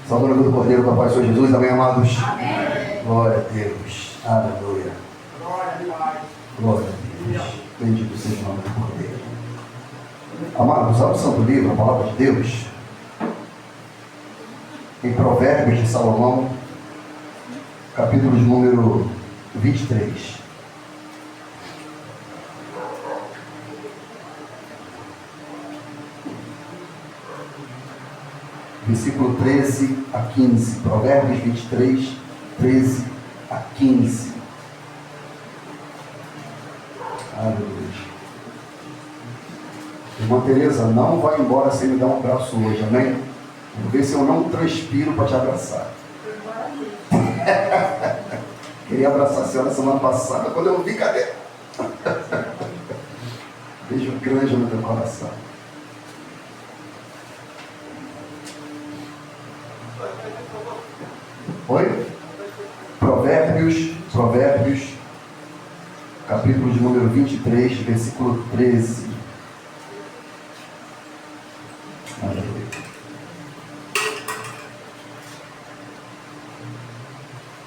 Saudando do Cordeiro, com a paz do Senhor Jesus, amém, amados? Amém. Glória a Deus, aleluia. Glória a Deus, bendito seja o nome do Cordeiro. Amados, abre o Santo Livro, a palavra de Deus, em Provérbios de Salomão, capítulo de número 23. Versículo 13 a 15, Provérbios 23, 13 a 15. Aleluia. Irmã Tereza, não vai embora sem me dar um abraço hoje, amém? Vou ver se eu não transpiro para te abraçar. Queria abraçar a senhora semana passada, quando eu vi, cadê? Beijo grande no teu coração. Oi? Provérbios, capítulo de número 23, versículo 13. Aleluia.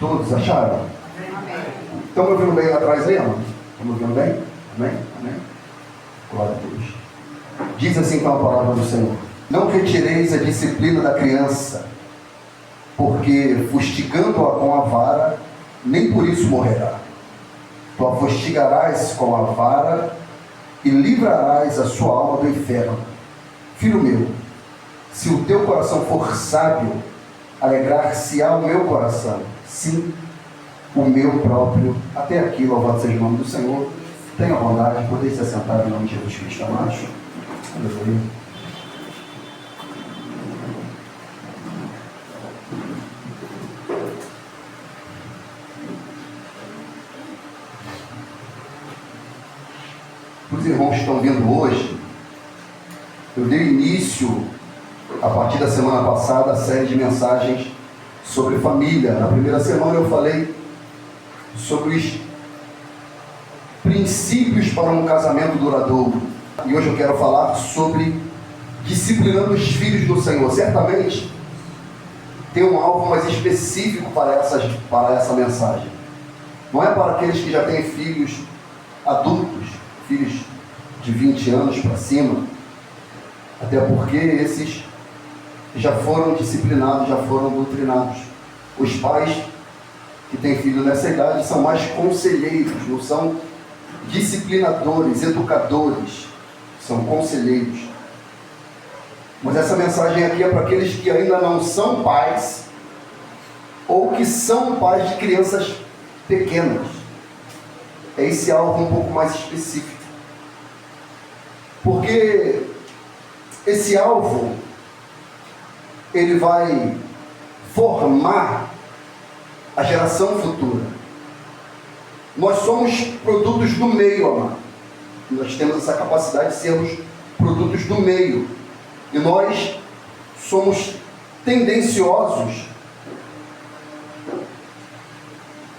Todos acharam? Estão me ouvindo bem lá atrás aí, amor? Estão me ouvindo bem? Amém? Amém? Glória a Deus. Diz assim com a palavra do Senhor: não retireis a disciplina da criança, porque fustigando-a com a vara, nem por isso morrerá. Tu a fustigarás com a vara e livrarás a sua alma do inferno. Filho meu, se o teu coração for sábio, alegrar-se-á o meu coração, sim, o meu próprio. Até aqui, louvado seja o nome do Senhor. Tenha bondade de poder se assentar em nome de Jesus Cristo, amados. Aleluia. Os irmãos que estão vindo hoje, eu dei início, a partir da semana passada, a série de mensagens sobre família. Na primeira semana eu falei sobre os princípios para um casamento duradouro. E hoje eu quero falar sobre disciplinando os filhos do Senhor. Certamente tem um alvo mais específico para essa mensagem. Não é para aqueles que já têm filhos adultos, filhos de 20 anos para cima, até porque esses já foram disciplinados, já foram doutrinados. Os pais que têm filho nessa idade são mais conselheiros, não são disciplinadores, educadores, são conselheiros. Mas essa mensagem aqui é para aqueles que ainda não são pais ou que são pais de crianças pequenas. É esse alvo um pouco mais específico. Porque esse alvo, ele vai formar a geração futura. Nós somos produtos do meio, amado. Nós temos essa capacidade de sermos produtos do meio. E nós somos tendenciosos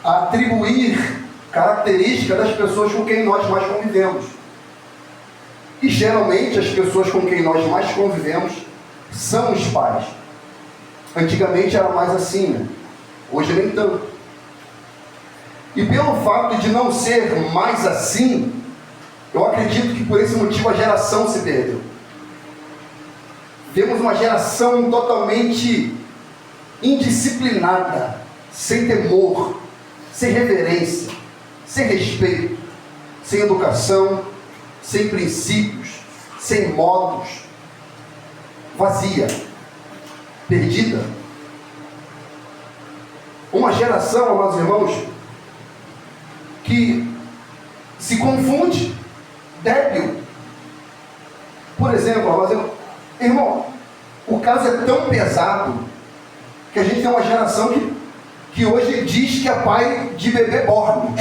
a atribuir características das pessoas com quem nós mais convivemos. E geralmente as pessoas com quem nós mais convivemos são os pais. Antigamente era mais assim, né? Hoje nem tanto. E pelo fato de não ser mais assim, eu acredito que por esse motivo a geração se perdeu. Temos uma geração totalmente indisciplinada, sem temor, sem reverência, sem respeito, sem educação, sem princípios, sem modos, vazia, perdida. Uma geração, amados irmãos, que se confunde, débil. Por exemplo, amados irmão, o caso é tão pesado que a gente tem uma geração que hoje diz que é pai de bebê born.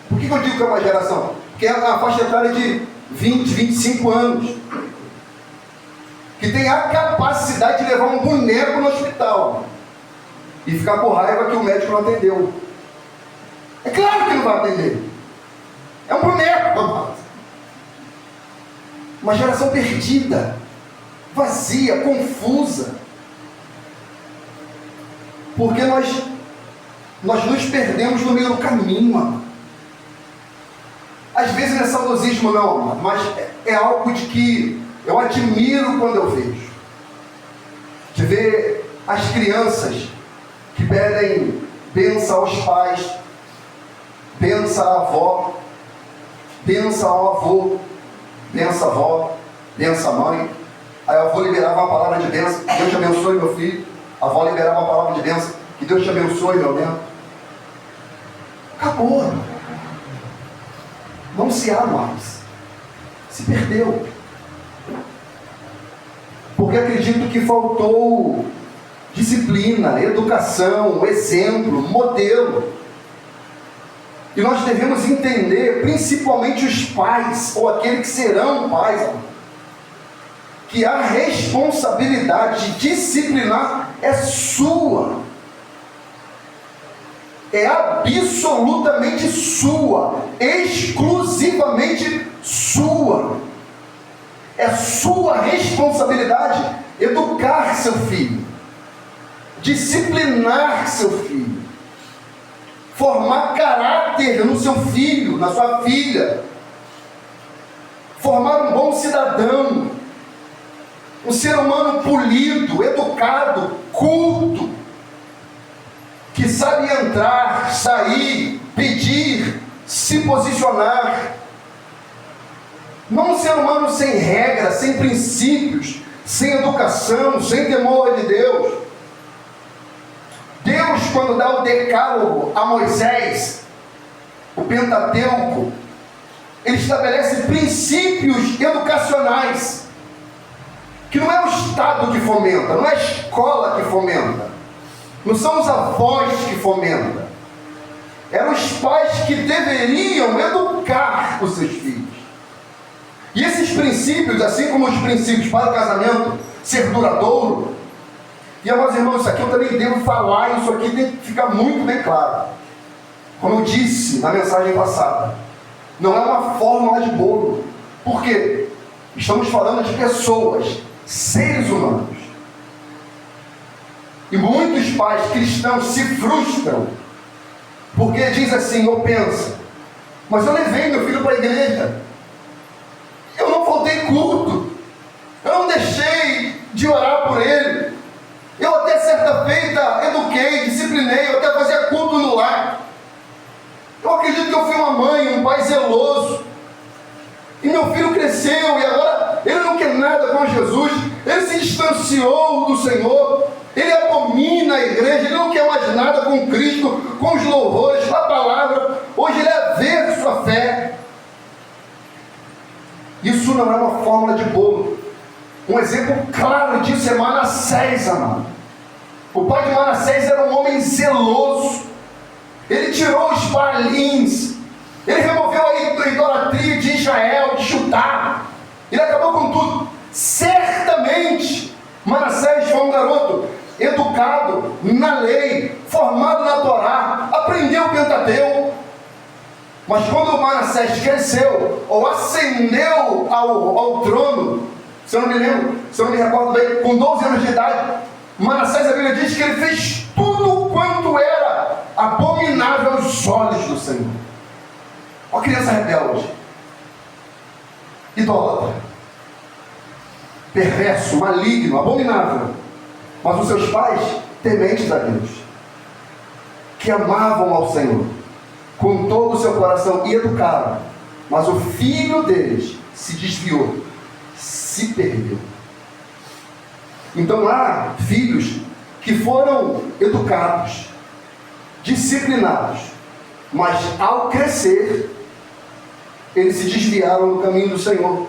Por que eu digo que é uma geração? Porque é a faixa etária de 20, 25 anos, que tem a capacidade de levar um boneco no hospital e ficar com raiva que o médico não atendeu. É claro que não vai atender. É um boneco, amado. Uma geração perdida, vazia, confusa, Porque nós nos perdemos no meio do caminho, mano. Às vezes não é saudosismo não, mano, mas é algo de que eu admiro quando eu vejo. De ver as crianças que pedem bênção aos pais, bênção à avó, bênção ao avô, bênção à avó, bênção à mãe. Aí a avó liberava uma palavra de bênção, Deus te abençoe, meu filho. A avó liberava uma palavra de bênção, que Deus te abençoe, meu neto. Acabou. Não se há mais. Se perdeu. Porque acredito que faltou disciplina, educação, exemplo, modelo. E nós devemos entender, principalmente os pais, ou aqueles que serão pais, que a responsabilidade de disciplinar é sua. É absolutamente sua, exclusivamente sua. É sua responsabilidade educar seu filho, disciplinar seu filho, formar caráter no seu filho, na sua filha, formar um bom cidadão, um ser humano polido, educado, culto, que sabe entrar, sair, pedir, se posicionar. Não um ser humano sem regras, sem princípios, sem educação, sem temor de Deus. Deus, quando dá o decálogo a Moisés, o Pentateuco, ele estabelece princípios educacionais, que não é o Estado que fomenta, não é a escola que fomenta, não são os avós que fomentam, eram os pais que deveriam educar os seus filhos. E esses princípios, assim como os princípios para o casamento ser duradouro, e meus irmãos, isso aqui eu também devo falar, isso aqui tem que ficar muito bem claro. Como eu disse na mensagem passada, não é uma fórmula de bolo. Por quê? Estamos falando de pessoas, seres humanos. E muitos pais cristãos se frustram, porque diz assim, ou pensa, mas eu levei meu filho para a igreja, eu não faltei culto, eu não deixei de orar por ele, eu até certa feita eduquei, disciplinei, eu até fazia culto no lar. Eu acredito que eu fui uma mãe, um pai zeloso, e meu filho cresceu, e agora ele não quer nada com Jesus, ele se distanciou do Senhor, ele abomina a igreja, ele não quer mais nada com Cristo, com os louvores, com a palavra. Hoje ele é averso à fé. Isso não é uma fórmula de bolo. Um exemplo claro disso é Manassés, amado. O pai de Manassés era um homem zeloso. Ele tirou os Baalins, ele removeu a idolatria de Israel, de Judá. Ele acabou com tudo. Certamente Manassés foi um garoto educado na lei, formado na Torá, aprendeu o Pentateuco. Mas quando Manassés cresceu, ou ascendeu ao trono, se eu não me recordo bem, com 12 anos de idade, Manassés, a Bíblia diz que ele fez tudo quanto era abominável aos olhos do Senhor. Uma criança rebelde, idólatra, perverso, maligno, abominável. Mas os seus pais, tementes a Deus, que amavam ao Senhor com todo o seu coração e educaram, mas o filho deles se desviou, se perdeu. Então há filhos que foram educados, disciplinados, mas ao crescer eles se desviaram do caminho do Senhor.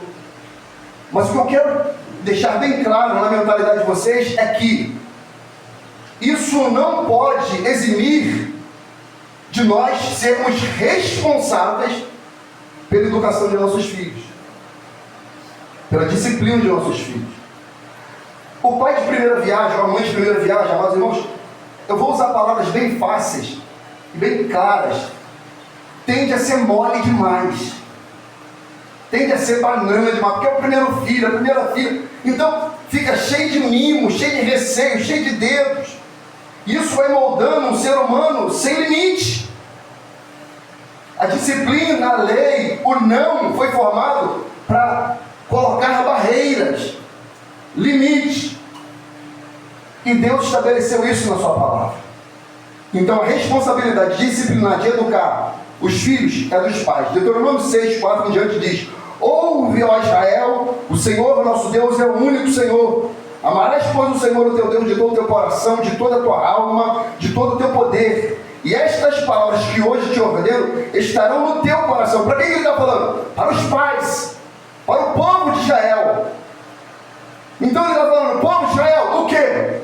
Mas o que eu quero deixar bem claro na mentalidade de vocês é que isso não pode eximir de nós sermos responsáveis pela educação de nossos filhos, pela disciplina de nossos filhos. O pai de primeira viagem, ou a mãe de primeira viagem, amados irmãos, eu vou usar palavras bem fáceis e bem claras, tende a ser mole demais, tende a ser banana demais, porque é o primeiro filho, a primeira filha, então fica cheio de mimo, cheio de receio, cheio de dedos. Isso vai moldando um ser humano sem limite. A disciplina, a lei, o não foi formado para colocar barreiras, limites. E Deus estabeleceu isso na sua palavra. Então a responsabilidade de disciplinar, de educar os filhos é dos pais. Deuteronômio 6, 4 em diante diz: ouve, ó Israel, o Senhor nosso Deus é o único Senhor. Amarás, pois, o Senhor, o teu Deus, de todo o teu coração, de toda a tua alma, de todo o teu poder. E estas palavras que hoje te ordeno estarão no teu coração. Para quem ele está falando? Para os pais, para o povo de Israel. Então ele está falando: povo de Israel, o quê?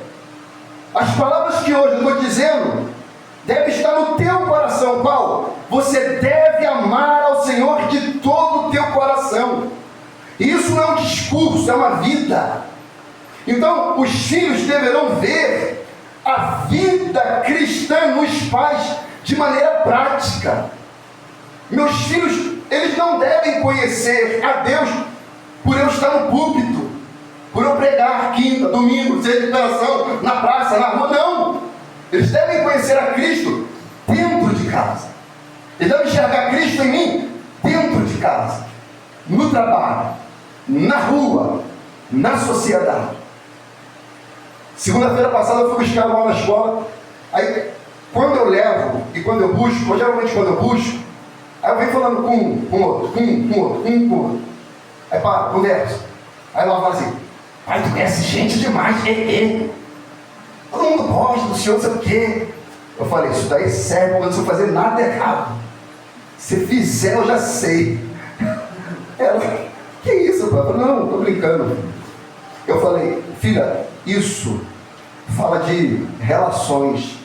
As palavras que hoje eu estou dizendo devem estar no teu coração. Qual? Você deve amar ao Senhor de todo o teu coração. Isso não é um discurso, é uma vida. Então, os filhos deverão ver a vida cristã nos pais de maneira prática. Meus filhos, eles não devem conhecer a Deus por eu estar no púlpito, por eu pregar quinta, domingo, seja de liberação, na praça, na rua. Não! Eles devem conhecer a Cristo dentro de casa. Eles devem enxergar Cristo em mim dentro de casa, no trabalho, na rua, na sociedade. Segunda-feira passada eu fui buscar lá na escola. Aí, quando eu levo e quando eu busco, ou geralmente quando eu busco, aí eu venho falando com outro. Aí para, conversa. Aí ela fala assim: pai, tu conhece gente demais, todo mundo gosta do senhor, não sei o quê. Eu falei: isso daí serve quando você não fazer nada errado. Se fizer, eu já sei. Ela: que isso, pai? Eu falei: não, estou brincando. Eu falei: filha, isso fala de relações,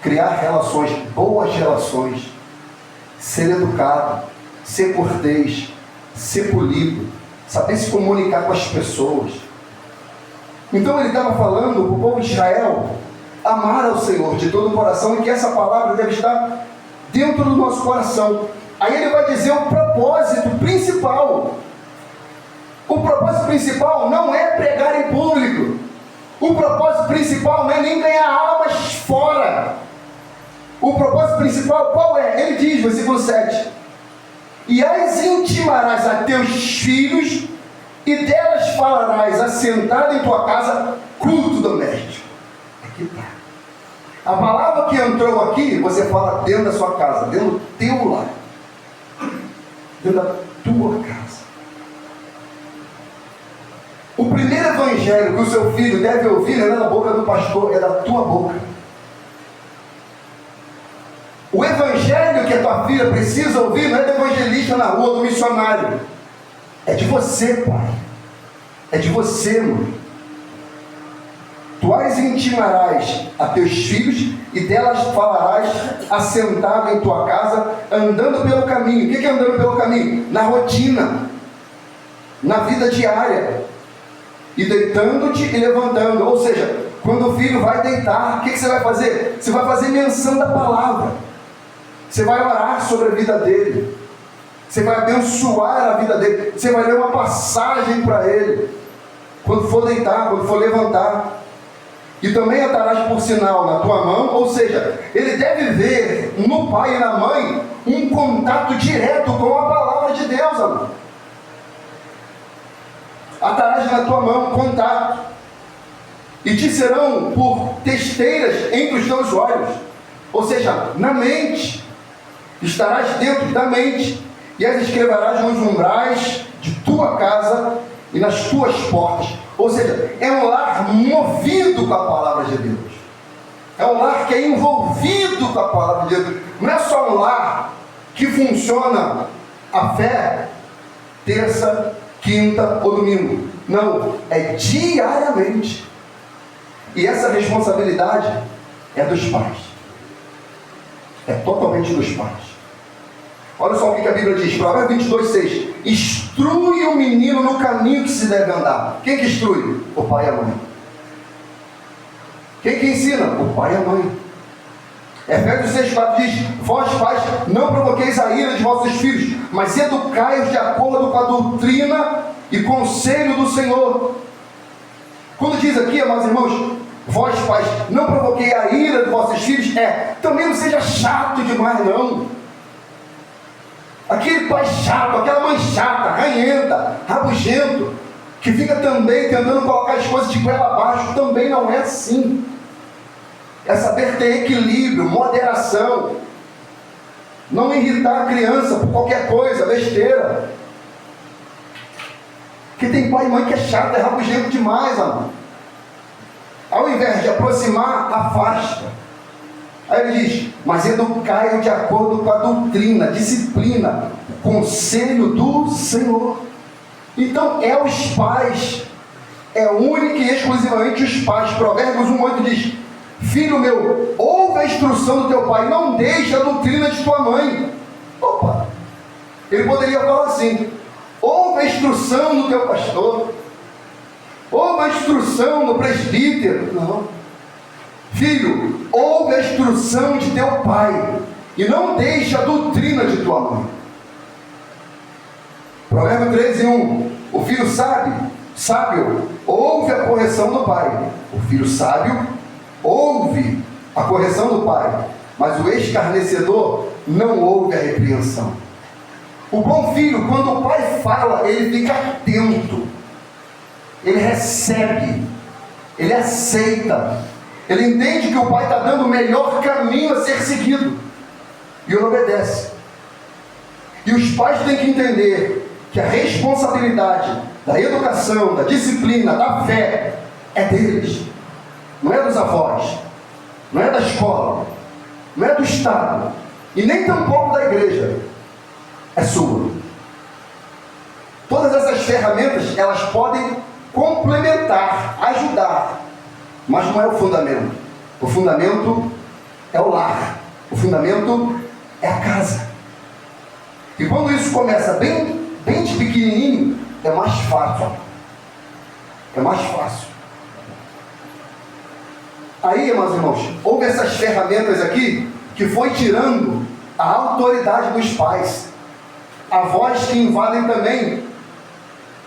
criar relações, boas relações, ser educado, ser cortês, ser polido, saber se comunicar com as pessoas. Então ele estava falando para o povo de Israel amar ao Senhor de todo o coração, e que essa palavra deve estar dentro do nosso coração. Aí ele vai dizer o propósito principal. O propósito principal não é pregar em público. O propósito principal não é nem ganhar almas fora. O propósito principal qual é? Ele diz, versículo 7: e as intimarás a teus filhos, e delas falarás assentado em tua casa, culto doméstico. Aqui está. A palavra que entrou aqui, você fala dentro da sua casa, dentro do teu lar, dentro da tua casa. O primeiro evangelho que o seu filho deve ouvir não é da boca do pastor, é da tua boca. O evangelho que a tua filha precisa ouvir não é do evangelista na rua, do missionário. É de você, pai. É de você, mãe. Tu as intimarás a teus filhos, e delas falarás assentado em tua casa, andando pelo caminho. O que é andando pelo caminho? Na rotina, na vida diária. E deitando-te e levantando. Ou seja, quando o filho vai deitar, o que você vai fazer? Você vai fazer menção da palavra. Você vai orar sobre a vida dele. Você vai abençoar a vida dele. Você vai ler uma passagem para ele. Quando for deitar, quando for levantar. E também atarás por sinal na tua mão. Ou seja, ele deve ver no pai e na mãe um contato direto com a palavra de Deus, amor. Atarás na tua mão contato, e te serão por testeiras entre os teus olhos. Ou seja, na mente, estarás dentro da mente, e as escreverás nos umbrais de tua casa e nas tuas portas. Ou seja, é um lar movido com a palavra de Deus. É um lar que é envolvido com a palavra de Deus. Não é só um lar que funciona a fé terça, quinta ou domingo. Não, é diariamente. E essa responsabilidade é dos pais. É totalmente dos pais. Olha só o que a Bíblia diz, Provérbios 22:6: instrui o menino no caminho que se deve andar. Quem que instrui? O pai e a mãe. Quem que ensina? O pai e a mãe. Efésios 6:4 diz: vós pais, não provoqueis a ira de vossos filhos, mas educai-os de acordo com a doutrina e conselho do Senhor. Quando diz aqui, amados irmãos, Vós, pais, não provoquei a ira dos vossos filhos. Também não seja chato demais, não. Aquele pai chato, aquela mãe chata, ranhenta, rabugento, que fica também tentando colocar as coisas de goela abaixo, também não é assim. É saber ter equilíbrio, moderação. Não irritar a criança por qualquer coisa, besteira. Porque tem pai e mãe que é chato, é rabugento demais, amor. Ao invés de aproximar, afasta. Aí ele diz, mas educai-o de acordo com a doutrina, disciplina, o conselho do Senhor. Então é os pais, é única e exclusivamente os pais. Provérbios 1:8 diz, filho meu, ouve a instrução do teu pai, não deixe a doutrina de tua mãe. Opa! Ele poderia falar assim, ouve a instrução do teu pastor, ouve a instrução do presbítero. Não. Filho, ouve a instrução de teu pai e não deixe a doutrina de tua mãe. Provérbio 13:1. O filho sábio, ouve a correção do pai. O filho sábio ouve a correção do pai, mas o escarnecedor não ouve a repreensão. O bom filho, quando o pai fala, ele fica atento, ele recebe, ele aceita, ele entende que o pai está dando o melhor caminho a ser seguido, e ele obedece. E os pais têm que entender que a responsabilidade da educação, da disciplina, da fé, é deles, não é dos avós, não é da escola, não é do Estado, e nem tampouco da igreja, é sua. Todas essas ferramentas, elas podem complementar, ajudar, mas não é o fundamento. O fundamento é o lar, o fundamento é a casa. E quando isso começa bem de pequenininho, é mais fácil. É mais fácil. Aí, meus irmãos, houve essas ferramentas aqui que foi tirando a autoridade dos pais. Avós que invadem também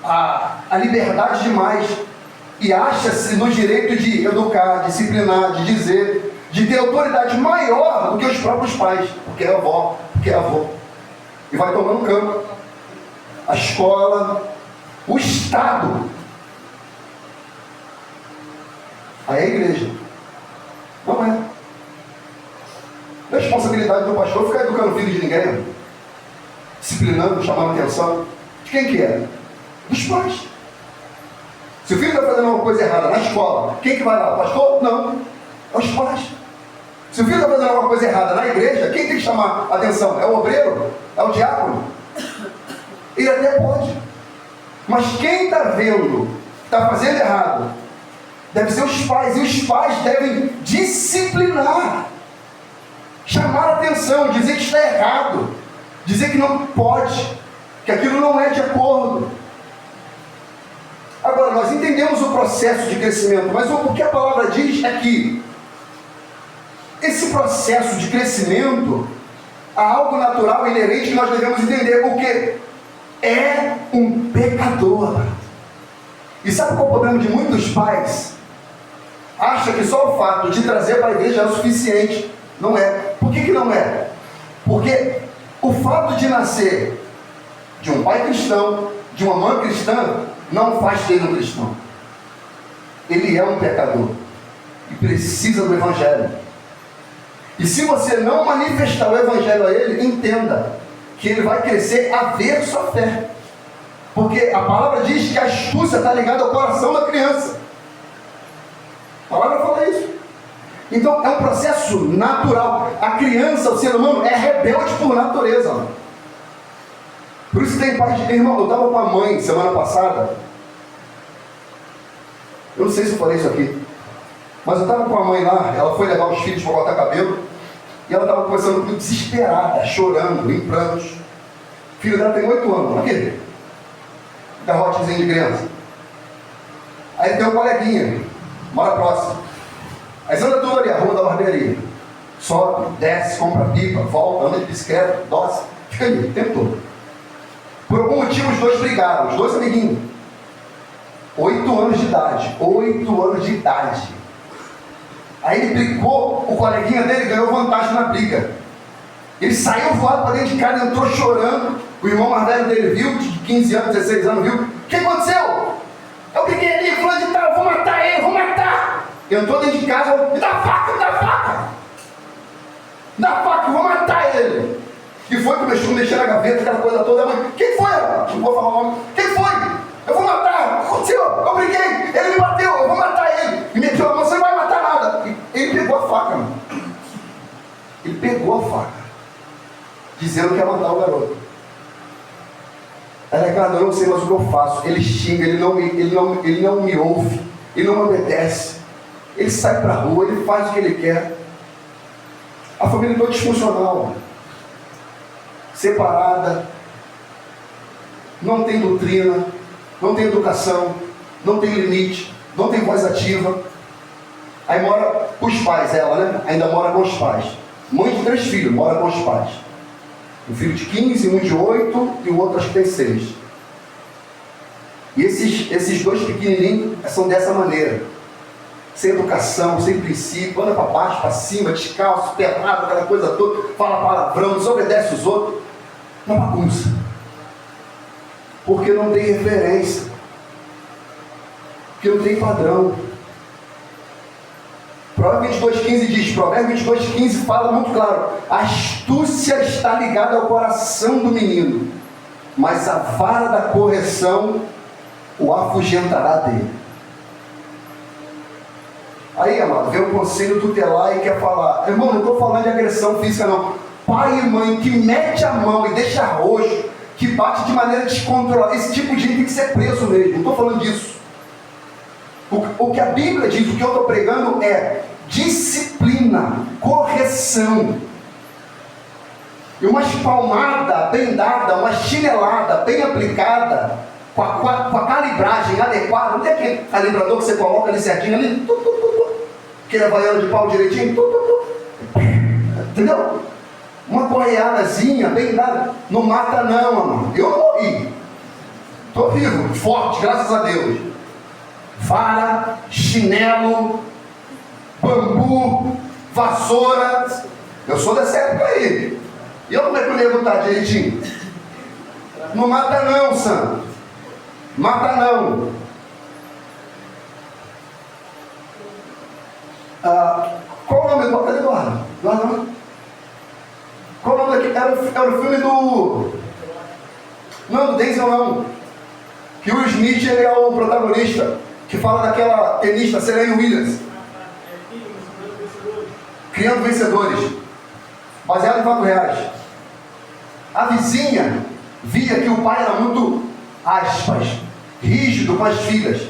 a liberdade demais e acha-se no direito de educar, disciplinar, de dizer, de ter autoridade maior do que os próprios pais, porque é avó, porque é avô. E vai tomando campo. A escola, o Estado, aí a igreja. Não é. Não é responsabilidade do pastor ficar educando o filho de ninguém, disciplinando, chamando atenção. De quem que é? Dos pais. Se o filho está fazendo alguma coisa errada na escola, quem que vai lá? O pastor? Não. É os pais. Se o filho está fazendo alguma coisa errada na igreja, quem tem que chamar atenção? É o obreiro? É o diácono? Ele até pode. Mas quem está vendo, está fazendo errado, deve ser os pais. E os pais devem disciplinar, chamar atenção, dizer que está errado, dizer que não pode, que aquilo não é de acordo. Agora, nós entendemos o processo de crescimento, mas o que a palavra diz é que esse processo de crescimento há algo natural e inerente que nós devemos entender, porque é um pecador. E sabe qual é o problema de muitos pais? Acha que só o fato de trazer para a igreja é o suficiente. Não é. Por que não é? Porque o fato de nascer de um pai cristão, de uma mãe cristã, não faz dele um cristão. Ele é um pecador e precisa do evangelho. E se você não manifestar o evangelho a ele, entenda que ele vai crescer a ver sua fé. Porque a palavra diz que a astúcia está ligada ao coração da criança. A palavra fala isso. Então é um processo natural. A criança, o ser humano, é rebelde por natureza. Mano. Por isso tem pai de irmão. Eu estava com a mãe semana passada. Eu não sei se eu falei isso aqui. Mas eu estava com a mãe lá. Ela foi levar os filhos para cortar cabelo. E ela estava conversando comigo desesperada, chorando, em prantos. O filho dela tem 8 anos. Aqui. Garrotezinho de criança. Aí tem um coleguinha. Mora próximo. Aí você anda tudo ali, a rua da barbearia. Sobe, desce, compra pipa, volta, anda de bicicleta, doce. Fica ali, o tempo todo. Por algum motivo os dois brigaram, os dois amiguinhos. 8 anos de idade. 8 anos de idade. Aí ele brigou, o coleguinha dele ganhou vantagem na briga. Ele saiu voado para dentro de casa, entrou chorando. O irmão mais velho dele viu, de 15 anos, 16 anos, viu. O que aconteceu? Eu briguei ali, fulano de tal, vou matar ele, vou matar. Entrou dentro de casa, me dá a faca, me dá a faca. Me dá a faca, eu vou matar ele. E foi começou a mexer na gaveta, aquela coisa toda. A mãe, quem foi? Não vou falar o nome. Quem foi? Eu vou matar. O que aconteceu? Eu briguei, ele me bateu, eu vou matar ele. E meteu a mão, você não vai matar nada. E ele pegou a faca, mano. Ele pegou a faca, dizendo que ia matar o garoto. Aí, cara, eu não sei mais o que eu faço. Ele xinga, ele não me ouve, ele não me obedece. Ele sai pra rua, ele faz o que ele quer. A família toda disfuncional, separada, não tem doutrina, não tem educação, não tem limite, não tem voz ativa. Aí mora com os pais, ela, né? Ainda mora com os pais. Mãe de 3 filhos, mora com os pais. Um filho de 15, um de 8 e o outro acho que tem 6. E esses 2 pequenininhos são dessa maneira. Sem educação, sem princípio, anda para baixo, para cima, descalço, pelado, aquela coisa toda, fala palavrão, desobedece os outros. Uma bagunça. Porque não tem referência. Porque não tem padrão. Provérbios 22,15 diz, Provérbios 22,15 fala muito claro, a astúcia está ligada ao coração do menino, mas a vara da correção o afugentará dele. Aí, amado, vem o conselho tutelar e quer falar, irmão, não estou falando de agressão física não, pai e mãe que mete a mão e deixa roxo, que bate de maneira descontrolada, esse tipo de gente tem que ser preso mesmo, não estou falando disso. O que a Bíblia diz, o que eu estou pregando é disciplina, correção. E uma espalmada bem dada, uma chinelada bem aplicada, com a calibragem adequada. Não tem aquele calibrador que você coloca ali certinho ali, aquele havaiano de pau direitinho, entendeu? Uma correadazinha bem dada, não mata não, mano. Eu não morri, estou vivo, forte, graças a Deus. Vara, chinelo, bambu, vassoura. Eu sou dessa época aí. E eu como é que eu ia botar direitinho? Não mata não, santo. Mata não. Qual o nome do... Cadê Eduardo? Eduardo? Qual o nome daqui? Era o filme do... Não, do Denzel não. Que o Will Smith, ele é o protagonista. Que fala daquela tenista Serena Williams. Criando Vencedores. Baseado em fatos reais. A vizinha via que o pai era muito, aspas, rígido com as filhas.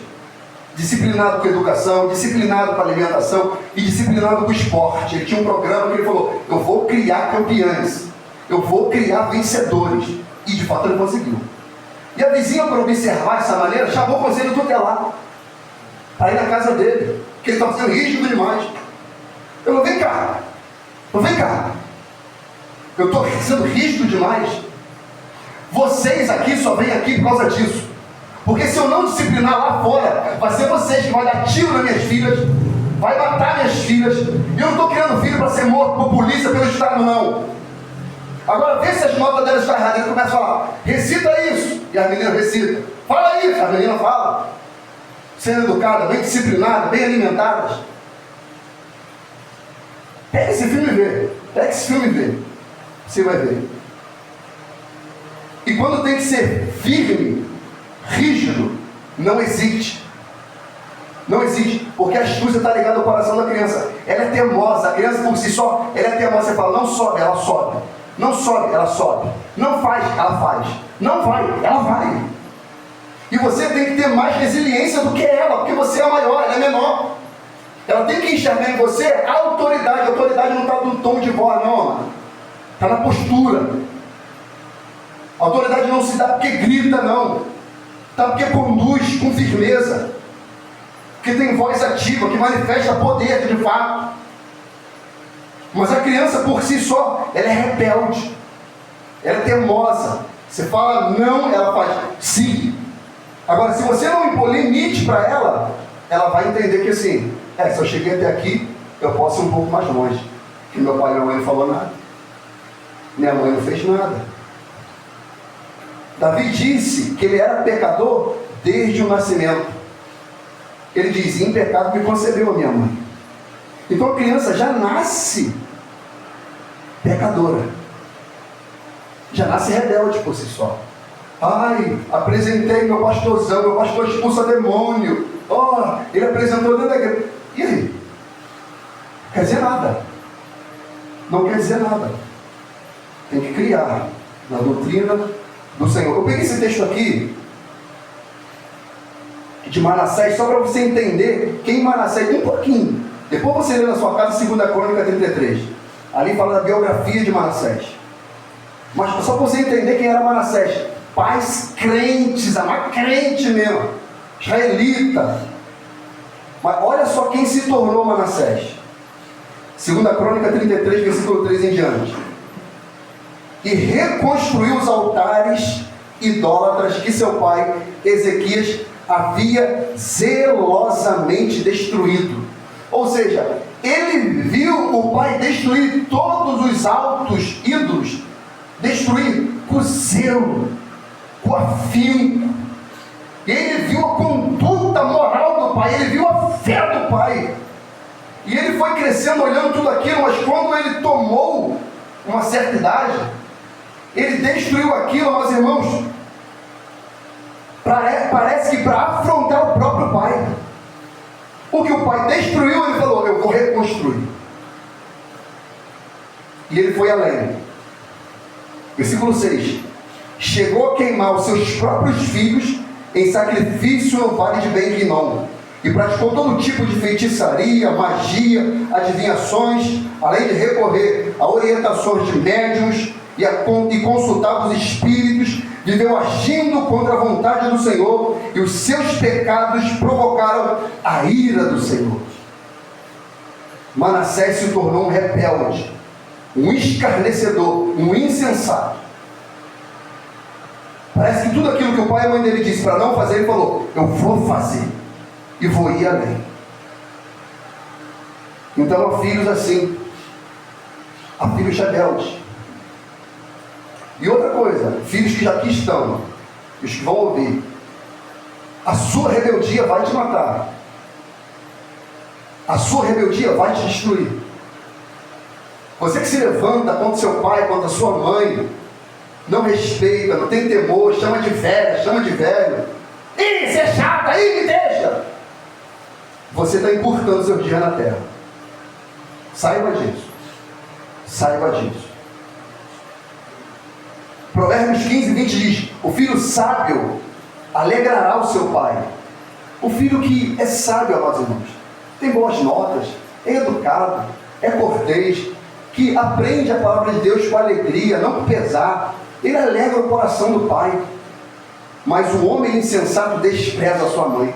Disciplinado com a educação, disciplinado com a alimentação e disciplinado com o esporte. Ele tinha um programa que ele falou, eu vou criar campeões. Eu vou criar vencedores. E de fato ele conseguiu. E a vizinha, por observar essa maneira, chamou o conselho tutelar para ir na casa dele, que ele estava sendo rígido demais. Eu não, vem cá, eu estou sendo rígido demais. Vocês aqui só vêm aqui por causa disso, porque se eu não disciplinar lá fora, vai ser vocês que vão dar tiro nas minhas filhas, vai matar minhas filhas, e eu não estou criando filho para ser morto por polícia, pelo Estado não. Agora vê se as notas delas estão erradas. Ele começa a falar, recita isso, e a menina recita, fala isso, a menina fala. Sendo educada, bem disciplinada, bem alimentadas. Pega esse filme e vê. Você vai ver. E quando tem que ser firme, rígido, não hesite. Não existe, porque a astúcia está ligada ao coração da criança. Ela é teimosa, a criança por si só, ela é teimosa. Você fala, não sobe, ela sobe. Não sobe, ela sobe. Não faz, ela faz. Não vai, ela vai. E você tem que ter mais resiliência do que ela, porque você é maior, ela é menor. Ela tem que enxergar em você a autoridade. A autoridade não está no tom de voz, não, mano. Está na postura. A autoridade não se dá porque grita, não. Está porque conduz com firmeza. Porque tem voz ativa, que manifesta poder de fato. Mas a criança por si só, ela é rebelde. Ela é teimosa. Você fala não, ela faz sim. Agora, se você não impor limite para ela, ela vai entender que assim, se eu cheguei até aqui, eu posso ir um pouco mais longe. Que meu pai e minha mãe não falou nada. Minha mãe não fez nada. Davi disse que ele era pecador desde o nascimento. Ele diz, em pecado me concebeu a minha mãe. Então a criança já nasce pecadora. Já nasce rebelde por si só. Ai, apresentei meu pastorzão, meu pastor expulsa demônio. Oh, ele apresentou dentro da igreja. E aí? Quer dizer nada. Não quer dizer nada. Tem que criar na doutrina do Senhor. Eu peguei esse texto aqui de Manassés só para você entender quem Manassés, um pouquinho. Depois você lê na sua casa 2 Crônica 33. Ali fala da biografia de Manassés. Mas só para você entender quem era Manassés. Pais crentes, amar crente mesmo. Israelita. Mas olha só quem se tornou Manassés. 2 Crônica 33, versículo 3 em diante. E reconstruiu os altares idólatras que seu pai Ezequias havia zelosamente destruído. Ou seja, ele viu o pai destruir todos os altos ídolos, destruir com zelo, com afinco. Ele viu a conduta moral do pai, ele viu a fé do pai. E ele foi crescendo olhando tudo aquilo, mas quando ele tomou uma certa idade, ele destruiu aquilo, meus irmãos, parece que para afrontar o próprio pai. O que o pai destruiu, ele falou, eu vou reconstruir. E ele foi além. Versículo 6. Chegou a queimar os seus próprios filhos em sacrifício no vale de Ben-Rinom. E praticou todo tipo de feitiçaria, magia, adivinhações, além de recorrer a orientações de médiuns e consultava os espíritos, viveu agindo contra a vontade do Senhor, e os seus pecados provocaram a ira do Senhor. Manassés se tornou um rebelde, um escarnecedor, um insensato. Parece que tudo aquilo que o pai e a mãe dele disse para não fazer, ele falou, eu vou fazer, e vou ir além. Então há filhos assim, há filhos rebeldes. E outra coisa, filhos que já aqui estão, os que vão ouvir, a sua rebeldia vai te matar. A sua rebeldia vai te destruir. Você que se levanta contra seu pai, contra sua mãe, não respeita, não tem temor, chama de velha, chama de velho. Ih, você é chata, aí me deixa. Você está encurtando seu dia na terra. Saiba disso. Saiba disso. Provérbios 15, 20 diz, o filho sábio alegrará o seu pai. O filho que é sábio, amados irmãos, tem boas notas, é educado, é cortês, que aprende a palavra de Deus com alegria, não com pesar, ele alegra o coração do pai. Mas o homem insensato despreza a sua mãe.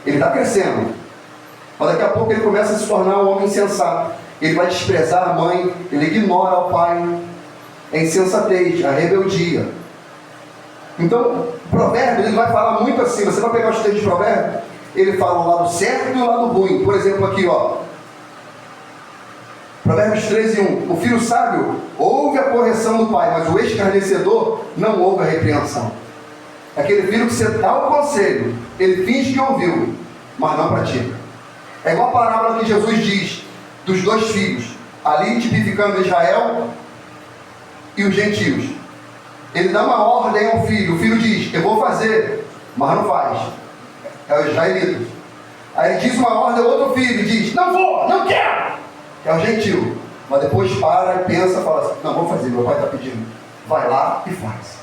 Ele está crescendo, mas daqui a pouco ele começa a se tornar um homem insensato. Ele vai desprezar a mãe, ele ignora o pai. É insensatez, a rebeldia. Então, o provérbio, ele vai falar muito assim. Você vai pegar os textos de provérbio, ele fala o lado certo e o lado ruim. Por exemplo, aqui, ó, Provérbios 13, 1. O filho sábio ouve a correção do pai, mas o escarnecedor não ouve a repreensão. Aquele filho que você dá o conselho, ele finge que ouviu, mas não pratica. É igual a parábola que Jesus diz dos dois filhos, ali tipificando Israel e os gentios. Ele dá uma ordem ao filho, o filho diz, eu vou fazer, mas não faz. É os israelitas. Aí ele diz uma ordem ao outro filho e diz, não vou, não quero. É o gentil. Mas depois para e pensa, fala assim, não, vou fazer, meu pai está pedindo. Vai lá e faz.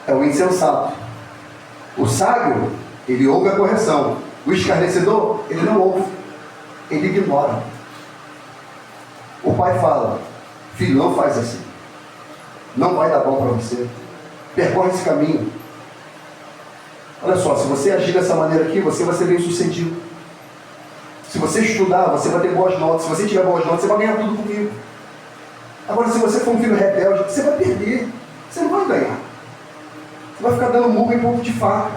É o insensato. O sábio, ele ouve a correção. O escarnecedor, ele não ouve. Ele ignora. O pai fala, filho, não faz assim. Não vai dar bom para você. Percorre esse caminho. Olha só, se você agir dessa maneira aqui, você vai ser bem sucedido. Se você estudar, você vai ter boas notas. Se você tiver boas notas, você vai ganhar tudo comigo. Agora, se você for um filho rebelde, você vai perder. Você não vai ganhar. Você vai ficar dando murro em ponto de faca.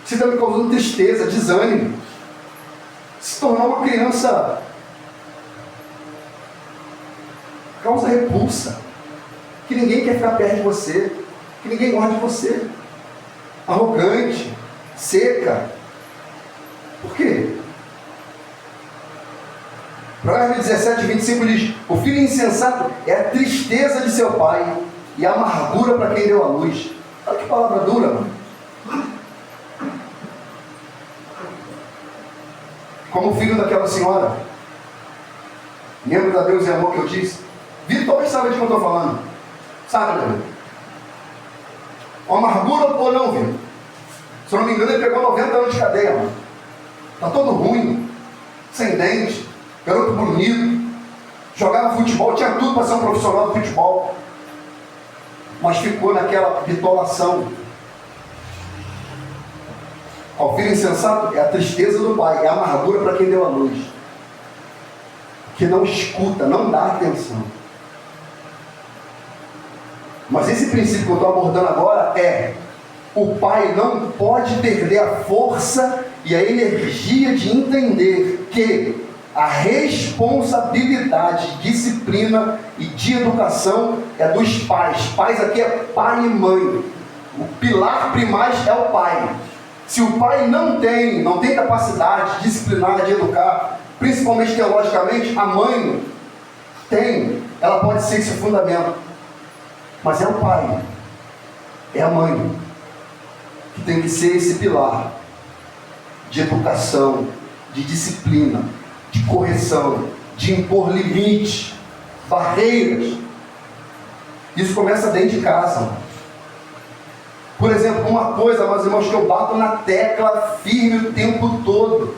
Você está me causando tristeza, desânimo. se tornar uma criança causa repulsa, que ninguém quer ficar perto de você, que ninguém gosta de você, arrogante, seca. Por quê? Provérbios 17:25 diz: o filho insensato é a tristeza de seu pai e a amargura para quem deu a luz. Olha que palavra dura, mano. Como o filho daquela senhora, lembra da Deus e amor que eu disse? Vitor talvez sabe de que eu estou falando. Sabe, né? Uma amargura ou não, Vitor? Se eu não me engano, ele pegou 90 anos de cadeia, mano. Tá todo ruim, sem dente, garoto bonito, jogava futebol, tinha tudo para ser um profissional do futebol, mas ficou naquela bitolação. O filho insensato é a tristeza do pai, é a amargura para quem deu a luz, que não escuta, não dá atenção. Mas esse princípio que eu estou abordando agora é: o pai não pode perder a força e a energia de entender que a responsabilidade, disciplina e de educação é dos pais. Pais aqui é pai e mãe. O pilar primário é o pai. Se o pai não tem capacidade disciplinar de educar, principalmente teologicamente, a mãe tem, ela pode ser esse fundamento. Mas é o pai, é a mãe, que tem que ser esse pilar de educação, de disciplina, de correção, de impor limites, barreiras. Isso começa dentro de casa. Por exemplo, uma coisa, meus irmãos, que eu bato na tecla firme o tempo todo.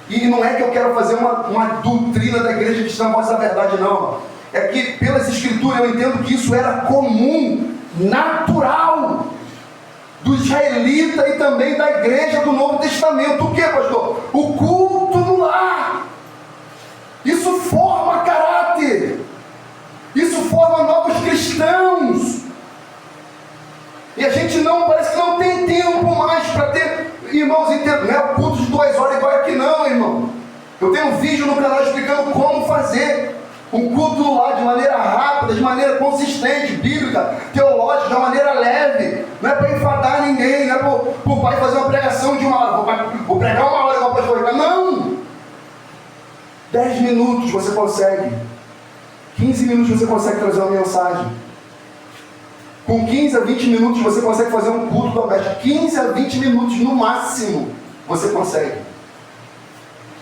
E não é que eu quero fazer uma doutrina da igreja cristã Voz da Verdade, não. É que pelas escrituras eu entendo que isso era comum, natural, do israelita e também da igreja do Novo Testamento. O que, pastor? O culto no lar. Isso forma caráter. Isso forma novos cristãos. E a gente parece que não tem tempo mais para ter, irmãos, não é culto de 2 horas igual aqui não, irmão. Eu tenho um vídeo no canal explicando como fazer um culto do lar de maneira rápida, de maneira consistente, bíblica, teológica, de maneira leve. Não é para enfadar ninguém, não é para o pai fazer uma pregação de 1 hora. Vou pregar 1 hora igual para pastor. Não! 10 minutos você consegue. 15 minutos você consegue trazer uma mensagem. Com 15 a 20 minutos você consegue fazer um culto doméstico. 15 a 20 minutos no máximo você consegue.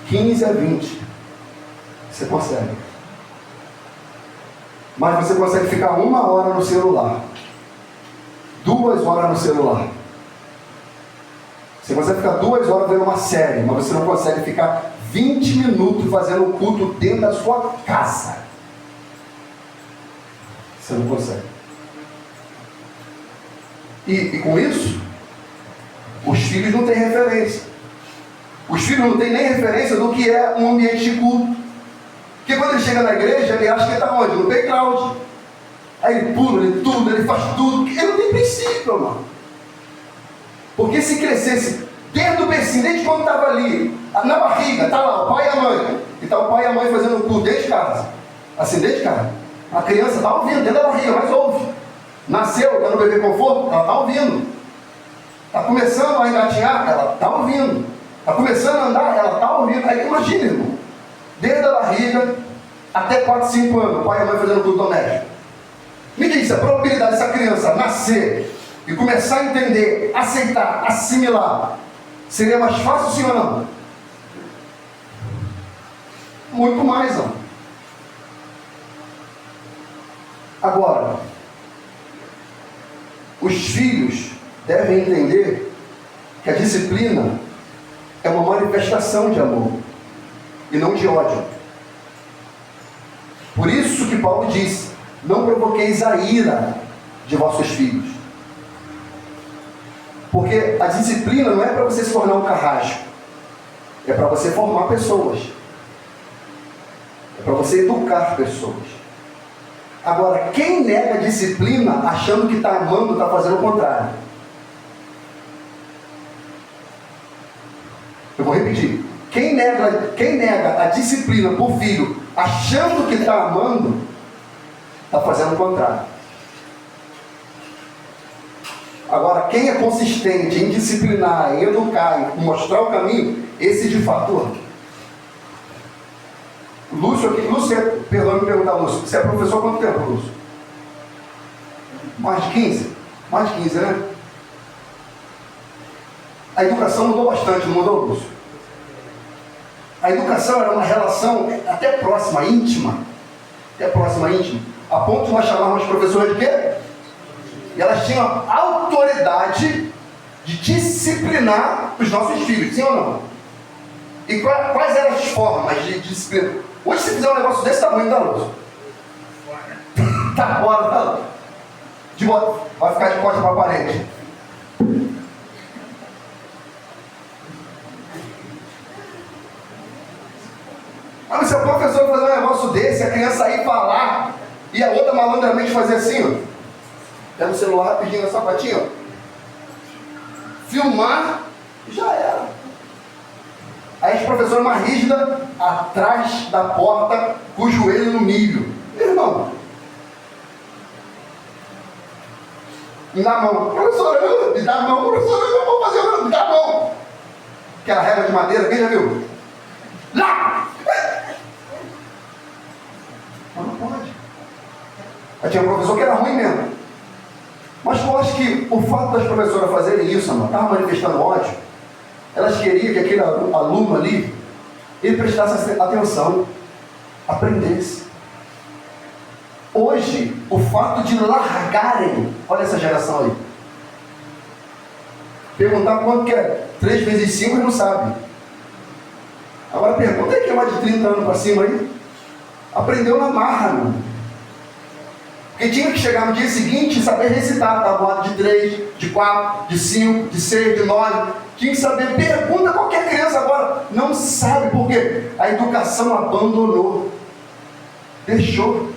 15 a 20 você consegue. Mas você consegue ficar 1 hora no celular, 2 horas no celular. Você consegue ficar 2 horas vendo uma série, mas você não consegue ficar 20 minutos fazendo um culto dentro da sua casa. Você não consegue. E com isso, os filhos não têm referência. Os filhos não têm nem referência do que é um ambiente de culto. Porque quando ele chega na igreja, ele acha que ele está onde? No playground. Aí ele pula, ele faz tudo. Ele não tem princípio, irmão. Porque se crescesse desde o bercinho, desde quando estava ali, na barriga, está lá o pai e a mãe. E está o pai e a mãe fazendo o culto dentro de casa. Assim, dentro de casa. A criança está ouvindo, dentro da barriga, mas ouve. Nasceu, está no bebê conforto, ela está ouvindo. Está começando a engatinhar, ela está ouvindo. Está começando a andar, ela está ouvindo. Aí imagina, irmão. Desde a barriga até 4, 5 anos, o pai e a mãe fazendo culto doméstico. Me diz, a probabilidade dessa criança nascer e começar a entender, aceitar, assimilar, seria mais fácil, sim ou não? Muito mais, não. Agora, os filhos devem entender que a disciplina é uma manifestação de amor e não de ódio. Por isso que Paulo disse: não provoqueis a ira de vossos filhos. Porque a disciplina não é para você se tornar um carrasco, é para você formar pessoas, é para você educar pessoas. Agora, quem nega a disciplina achando que está amando, está fazendo o contrário. Eu vou repetir. Quem nega a disciplina por filho, achando que está amando, está fazendo o contrário. Agora, quem é consistente em disciplinar, em educar, em mostrar o caminho, esse de fato ama. Lúcio, perdão me perguntar, Lúcio, você é professor há quanto tempo, Lúcio? Mais de 15? Mais de 15, né? A educação mudou bastante, não mudou, Lúcio? A educação era uma relação até próxima, íntima. Até próxima, íntima. A ponto de nós chamarmos as professoras de quê? E elas tinham a autoridade de disciplinar os nossos filhos, sim ou não? E quais eram as formas de disciplina? Hoje, se fizer um negócio desse tamanho, tá, Lúcio? Tá fora, tá? Vai ficar de costas para a parede. Mas se o professor fazer um negócio desse, a criança sair falar e a outra malandramente fazer assim, ó. Pega o celular rapidinho na sapatinha, ó. Filmar, já era. Aí as professoras mais rígidas, atrás da porta, com o joelho no milho. Meu irmão, me dá a mão. Professora, me dá a mão. Professora, eu não vou fazer nada, me dá a mão. Aquela régua de madeira, quem já viu? Lá! Mas não pode. Aí tinha um professor que era ruim mesmo. Mas eu acho que o fato das professoras fazerem isso, não estavam manifestando ódio. Elas queriam que aquele aluno ali, ele prestasse atenção, aprendesse. Hoje, o fato de largarem, olha essa geração aí. Perguntar quanto que é 3 vezes 5 ele não sabe. Agora pergunta aí que é mais de 30 anos para cima aí. Aprendeu na marra, mano. Porque tinha que chegar no dia seguinte e saber recitar tabuado de 3, de 4, de 5, de 6, de 9. Tinha que saber. Pergunta qualquer criança agora. Não sabe por quê? A educação abandonou. Deixou.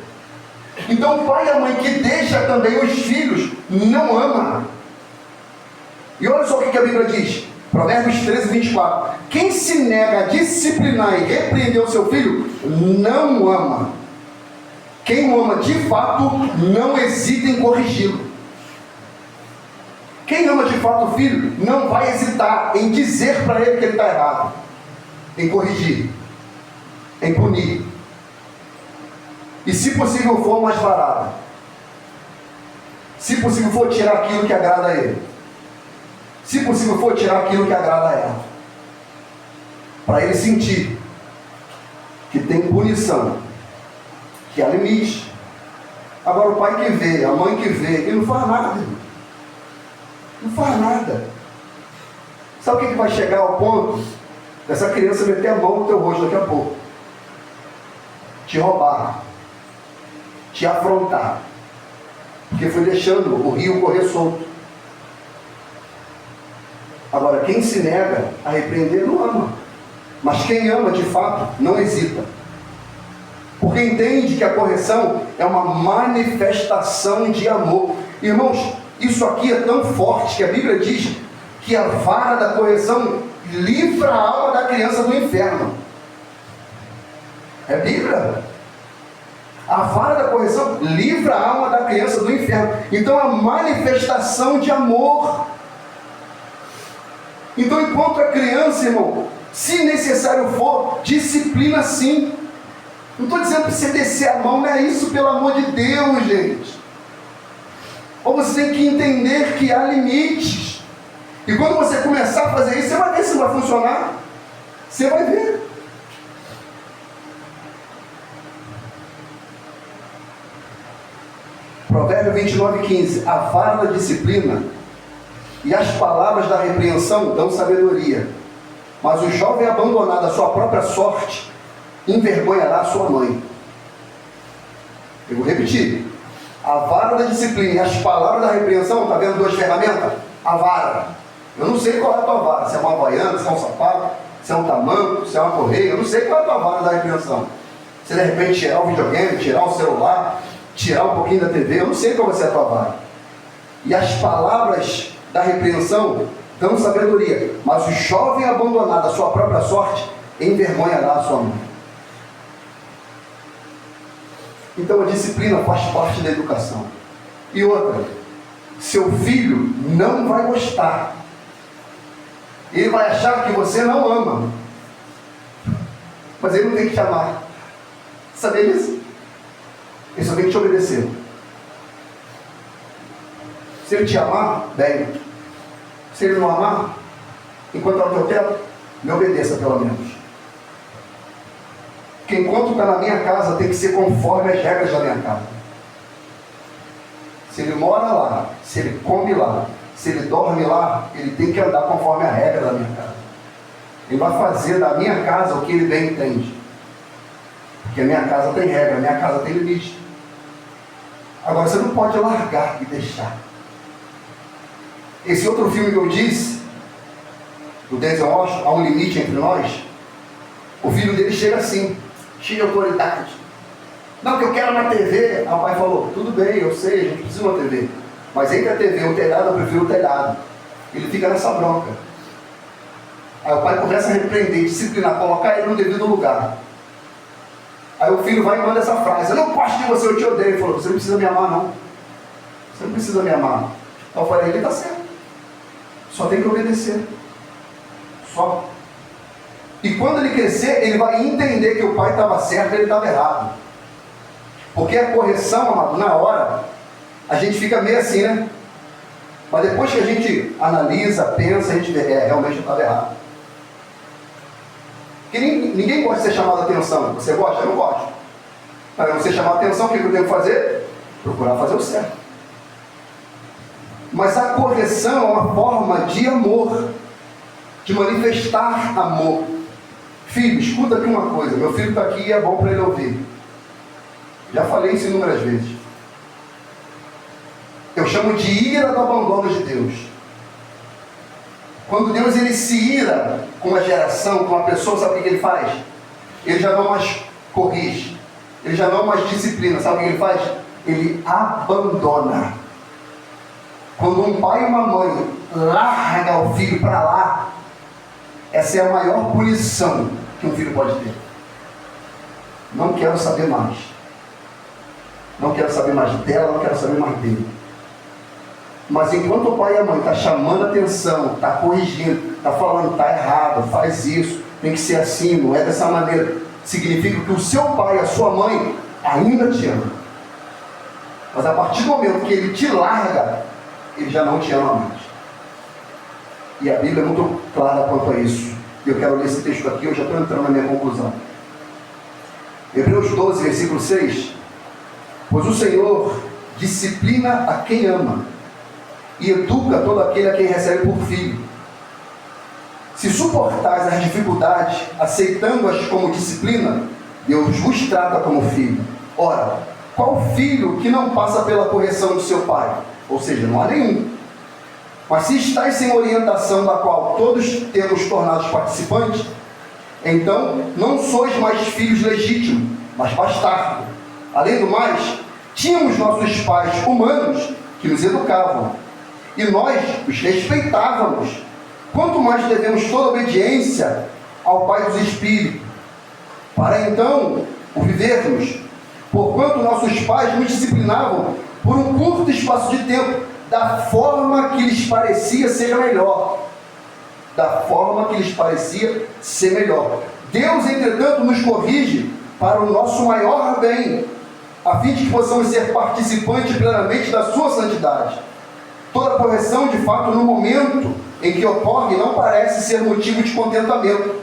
Então o pai e a mãe que deixa também os filhos não ama. E olha só o que a Bíblia diz. Provérbios 13, 24. Quem se nega a disciplinar e repreender o seu filho, não o ama. Quem o ama de fato, não hesita em corrigi-lo. Quem ama de fato o filho, não vai hesitar em dizer para ele que ele está errado. Em corrigir. Em punir. E se possível for, mais barato. Se possível for, tirar aquilo que agrada a ele. Se possível for, tirar aquilo que agrada a ela. Para ele sentir que tem punição, que há limite. Agora o pai que vê, a mãe que vê, ele não faz nada. Não faz nada. Sabe o que vai chegar ao ponto dessa criança meter a mão no teu rosto daqui a pouco? Te roubar. Te afrontar. Porque foi deixando o rio correr solto. Agora, quem se nega a repreender não ama. Mas quem ama de fato não hesita. Porque entende que a correção é uma manifestação de amor. Irmãos, isso aqui é tão forte que a Bíblia diz que a vara da correção livra a alma da criança do inferno. É Bíblia. A vara da correção livra a alma da criança do inferno. Então, a manifestação de amor. Então, enquanto a criança, irmão, se necessário for, disciplina sim. Não estou dizendo para você descer a mão, não é isso, pelo amor de Deus, gente. Ou você tem que entender que há limites. E quando você começar a fazer isso, você vai ver se vai funcionar. Você vai ver. Provérbio 29:15. A vara da disciplina e as palavras da repreensão dão sabedoria. Mas o jovem abandonado à sua própria sorte envergonhará a sua mãe. Eu vou repetir. A vara da disciplina e as palavras da repreensão, está vendo 2 ferramentas? A vara. Eu não sei qual é a tua vara, se é uma havaiana, se é um sapato, se é um tamanco, se é uma correia, eu não sei qual é a tua vara da repreensão. Se de repente tirar o videogame, tirar o celular, tirar um pouquinho da TV, eu não sei qual vai ser a tua vara. E as palavras da repreensão dão sabedoria, mas o jovem abandonado à sua própria sorte envergonhará a sua mãe. Então a disciplina faz parte da educação. E outra, seu filho não vai gostar. Ele vai achar que você não ama. Mas ele não tem que te amar. Sabia disso? Ele só tem que te obedecer. Se ele te amar, bem. Se ele não amar, enquanto é o teu teto, me obedeça pelo menos. Porque enquanto está na minha casa, tem que ser conforme as regras da minha casa. Se ele mora lá, se ele come lá, se ele dorme lá, ele tem que andar conforme a regra da minha casa. Ele vai fazer da minha casa o que ele bem entende. Porque a minha casa tem regra, a minha casa tem limite. Agora você não pode largar e deixar. Esse outro filme que eu disse, do Denzel Washington, Há um Limite Entre Nós, o filho dele chega assim, cheio de autoridade. Não, que eu quero uma TV. Aí o pai falou, tudo bem, eu sei, a gente precisa de uma TV. Mas entre a TV e o telhado, eu prefiro o telhado. Ele fica nessa bronca. Aí o pai começa a repreender, disciplinar, colocar ele no devido lugar. Aí o filho vai e manda essa frase, eu não gosto de você, eu te odeio. Ele falou, você não precisa me amar não. Você não precisa me amar. Então eu falei, ele está certo. Só tem que obedecer. Só. E quando ele crescer, ele vai entender que o pai estava certo e ele estava errado. Porque a correção, amado, na hora, a gente fica meio assim, né? Mas depois que a gente analisa, pensa, a gente vê, realmente eu estava errado. Porque ninguém gosta de ser chamado a atenção. Você gosta? Eu não gosto. Para você chamar a atenção, o que eu tenho que fazer? Procurar fazer o certo. Mas a correção é uma forma de amor, de manifestar amor. Filho, escuta aqui uma coisa. Meu filho está aqui e é bom para ele ouvir. Já falei isso inúmeras vezes. Eu chamo de ira do abandono de Deus. Quando Deus ele se ira com uma geração, com uma pessoa, sabe o que ele faz? Ele já não mais corrige. Ele já não mais disciplina. Sabe o que ele faz? Ele abandona. Quando um pai e uma mãe larga o filho para lá, essa é a maior punição que um filho pode ter. Não quero saber mais. Não quero saber mais dela, não quero saber mais dele. Mas enquanto o pai e a mãe estão chamando a atenção, está corrigindo, está falando, está errado, faz isso, tem que ser assim, não é dessa maneira, significa que o seu pai e a sua mãe ainda te amam. Mas a partir do momento que ele te larga, ele já não te ama mais. E a Bíblia é muito clara quanto a isso. Eu quero ler esse texto aqui, eu já estou entrando na minha conclusão. Hebreus 12, versículo 6. Pois o Senhor disciplina a quem ama e educa todo aquele a quem recebe por filho. Se suportais as dificuldades, aceitando-as como disciplina, Deus vos trata como filho. Ora, qual filho que não passa pela correção do seu pai? Ou seja, não há nenhum. Mas se estáis sem orientação da qual todos temos tornados participantes, então não sois mais filhos legítimos, mas bastardos. Além do mais, tínhamos nossos pais humanos que nos educavam, e nós os respeitávamos. Quanto mais devemos toda obediência ao Pai dos Espíritos, para então o vivermos, porquanto nossos pais nos disciplinavam por um curto espaço de tempo, da forma que lhes parecia ser melhor. Da forma que lhes parecia ser melhor. Deus, entretanto, nos corrige para o nosso maior bem, a fim de que possamos ser participantes plenamente da sua santidade. Toda correção, de fato, no momento em que ocorre, não parece ser motivo de contentamento,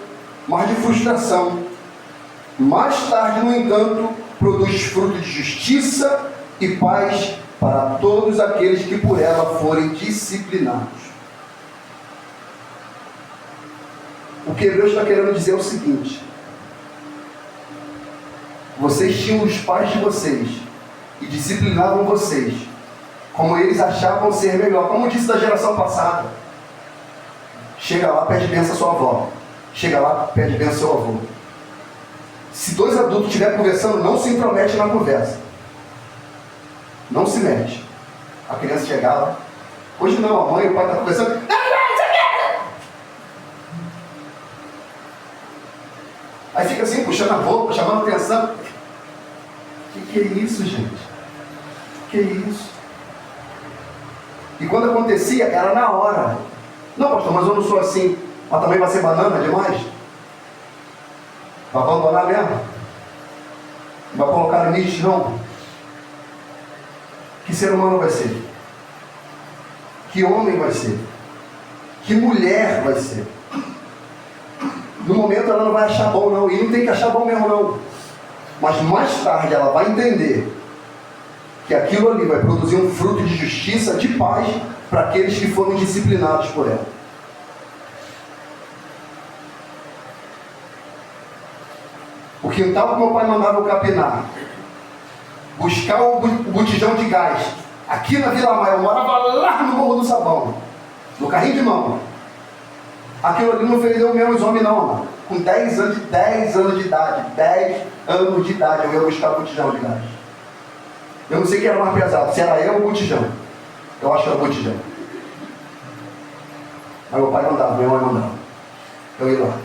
mas de frustração. Mais tarde, no entanto, produz fruto de justiça e paz para todos aqueles que por ela forem disciplinados. O que Hebreus está querendo dizer é o seguinte: vocês tinham os pais de vocês e disciplinavam vocês como eles achavam ser melhor, como disse da geração passada. Chega lá, pede bênção à sua avó. Chega lá, pede bênção ao seu avô. Se dois adultos estiverem conversando, não se intromete na conversa. Não se mete. A criança chega lá. Hoje não, a mãe e o pai estão conversando. Aí fica assim, puxando a roupa, chamando atenção. Que é isso, gente? Que é isso? E quando acontecia, era na hora. Não, pastor, mas eu não sou assim. Mas também vai ser banana demais? Vai abandonar mesmo? Vai colocar limite? Não. Que ser humano vai ser? Que homem vai ser? Que mulher vai ser? No momento ela não vai achar bom não. E não tem que achar bom mesmo não. Mas mais tarde ela vai entender que aquilo ali vai produzir um fruto de justiça, de paz, para aqueles que foram disciplinados por ela. O quintal que meu pai mandava eu capinar, buscar o botijão de gás, aqui na Vila Maia, eu morava lá no Morro do Sabão, no carrinho de mão. Aquilo ali não fez eu menos homem não, mano. Com 10 anos de idade, 10 anos de idade, eu ia buscar o botijão de gás. Eu não sei quem era mais pesado, se era eu ou o botijão. Eu acho que era o botijão. Aí meu pai mandava, minha mãe mandava. Eu ia lá.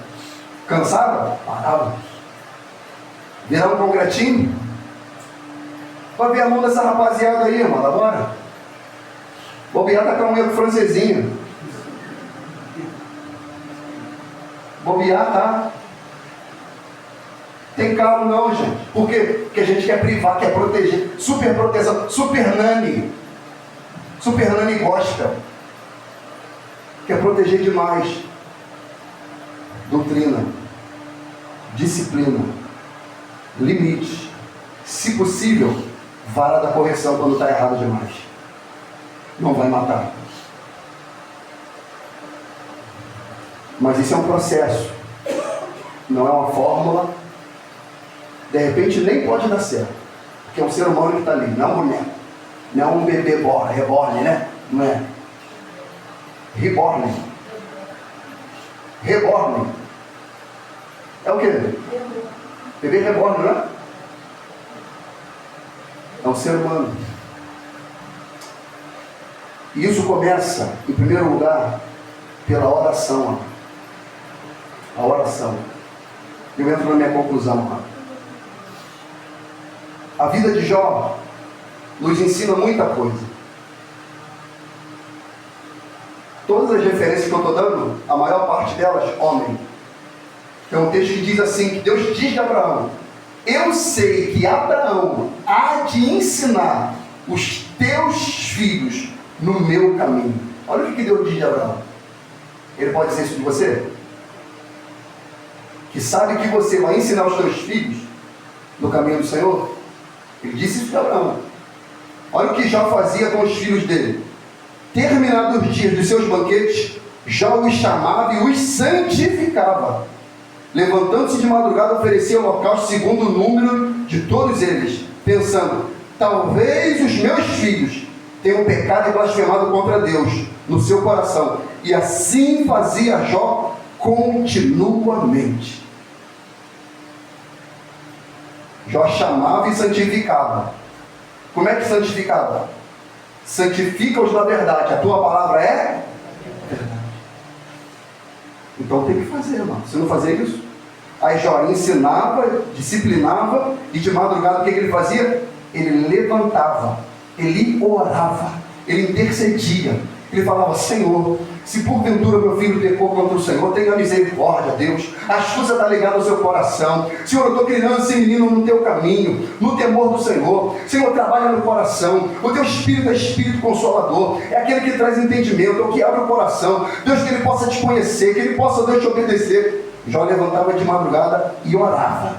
Cansava? Parava. Virar um concretinho? Vai ver a mão dessa rapaziada aí, mano, agora. Bobear tá com a unha do francesinho. Bobear, tá? Tem carro não, gente. Por quê? Porque a gente quer privar, quer proteger. Super proteção. Super nani. Super nani gospel. Quer proteger demais. Doutrina. Disciplina. Limite. Se possível, vara da correção quando está errado demais. Não vai matar. Mas isso é um processo. Não é uma fórmula. De repente nem pode dar certo. Porque é um ser humano que está ali, não é uma mulher. Não é um bebê reborn, né? Não é. Reborn. Reborn. É o quê? Bebê reborn, não é? É um ser humano. E isso começa, em primeiro lugar, pela oração. A oração. Eu entro na minha conclusão. A vida de Jó nos ensina muita coisa. Todas as referências que eu estou dando, a maior parte delas, homem. Tem um texto que diz assim, que Deus diz de Abraão: eu sei que Abraão há de ensinar os teus filhos no meu caminho. Olha o que Deus diz de Abraão. Ele pode dizer isso de você? Que sabe que você vai ensinar os teus filhos no caminho do Senhor? Ele disse isso de Abraão. Olha o que Jó fazia com os filhos dele. Terminados os dias dos seus banquetes, Jó os chamava e os santificava. Levantando-se de madrugada, oferecia holocausto segundo o número de todos eles, pensando: talvez os meus filhos tenham pecado e blasfemado contra Deus no seu coração. E assim fazia Jó continuamente. Jó chamava e santificava. Como é que santificava? Santifica-os na verdade. A tua palavra é verdade. Então tem que fazer, irmão. Se não fazer isso, aí Jó ensinava, disciplinava, e de madrugada o que ele fazia? Ele levantava, ele orava, ele intercedia. Ele falava: Senhor, se porventura meu filho pecou contra o Senhor, tenha misericórdia, Deus. A astuça está ligada ao seu coração. Senhor, eu estou criando esse menino no teu caminho, no temor do Senhor. Senhor, trabalha no coração. O teu Espírito é Espírito Consolador, é aquele que traz entendimento, é o que abre o coração. Deus, que ele possa te conhecer, que ele possa, Deus, te obedecer. Jó levantava de madrugada e orava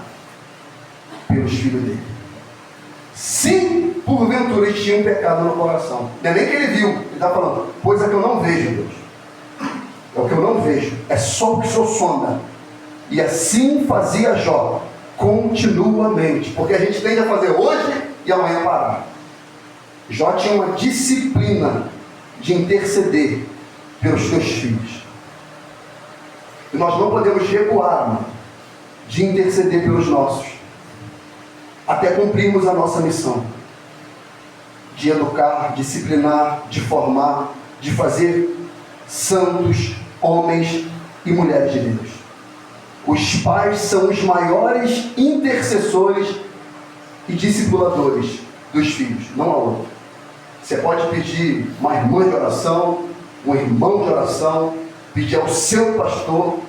pelos filhos dele. Se porventura eles tinham pecado no coração, não é nem que ele viu, ele está falando: coisa que eu não vejo, Deus. É o que eu não vejo, é só o que o Senhor sonda. E assim fazia Jó continuamente, porque a gente tende a fazer hoje e amanhã parar. Jó tinha uma disciplina de interceder pelos teus filhos. E nós não podemos recuar, mano, de interceder pelos nossos, até cumprirmos a nossa missão de educar, disciplinar, de formar, de fazer santos, homens e mulheres de Deus. Os pais são os maiores intercessores e discipuladores dos filhos, não há outro. Você pode pedir uma irmã de oração, um irmão de oração, pedir ao seu pastor,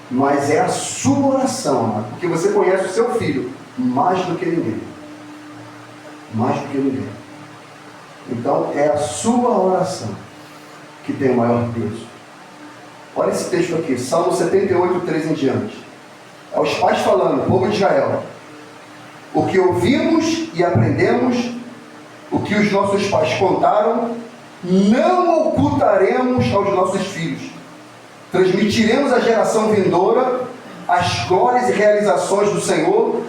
mas é a sua oração, amado, porque você conhece o seu filho mais do que ninguém. Mais do que ninguém. Então é a sua oração que tem o maior peso. Olha esse texto aqui, Salmo 78, 3 em diante. É os pais falando, povo de Israel: o que ouvimos e aprendemos, o que os nossos pais contaram, não ocultaremos aos nossos filhos. Transmitiremos à geração vindoura as glórias e realizações do Senhor,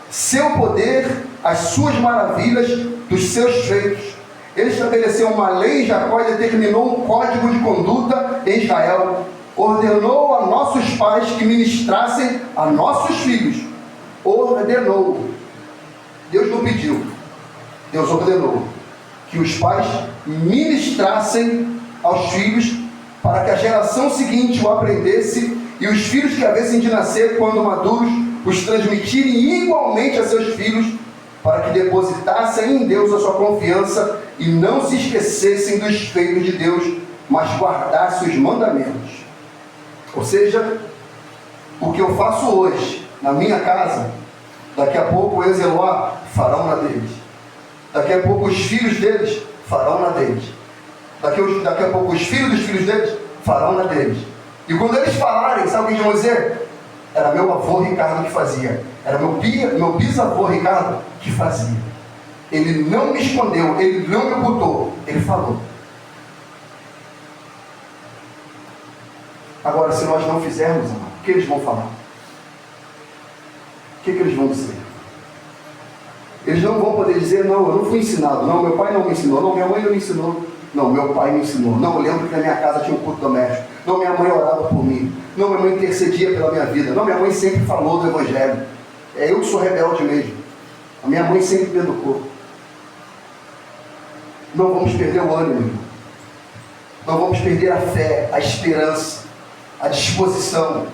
seu poder, as suas maravilhas, dos seus feitos. Ele estabeleceu uma lei em Jacó e determinou um código de conduta em Israel. Ordenou a nossos pais que ministrassem a nossos filhos. Ordenou. Deus não pediu. Deus ordenou que os pais ministrassem aos filhos para que a geração seguinte o aprendesse e os filhos que havessem de nascer quando maduros os transmitirem igualmente a seus filhos, para que depositassem em Deus a sua confiança e não se esquecessem dos feitos de Deus, mas guardassem os mandamentos. Ou seja, o que eu faço hoje na minha casa, daqui a pouco eu e Eloá farão na deles. Daqui a pouco os filhos deles farão na deles. Daqui a pouco os filhos dos filhos deles farão na deles. E quando eles falarem, sabe o que eles vão dizer? Era meu avô Ricardo que fazia. Era meu bisavô Ricardo que fazia. Ele não me escondeu, ele não me ocultou, ele falou. Agora, se nós não fizermos, o que eles vão falar? O que eles vão dizer? Eles não vão poder dizer: não, eu não fui ensinado, não, meu pai não me ensinou, não, minha mãe não me ensinou, não, meu pai me ensinou, não, eu lembro que na minha casa tinha um culto doméstico, não, minha mãe orava por mim, não, minha mãe intercedia pela minha vida, não, minha mãe sempre falou do Evangelho, é eu que sou rebelde mesmo, a minha mãe sempre me educou. Não vamos perder o ânimo, irmão. Não vamos perder a fé, a esperança, a disposição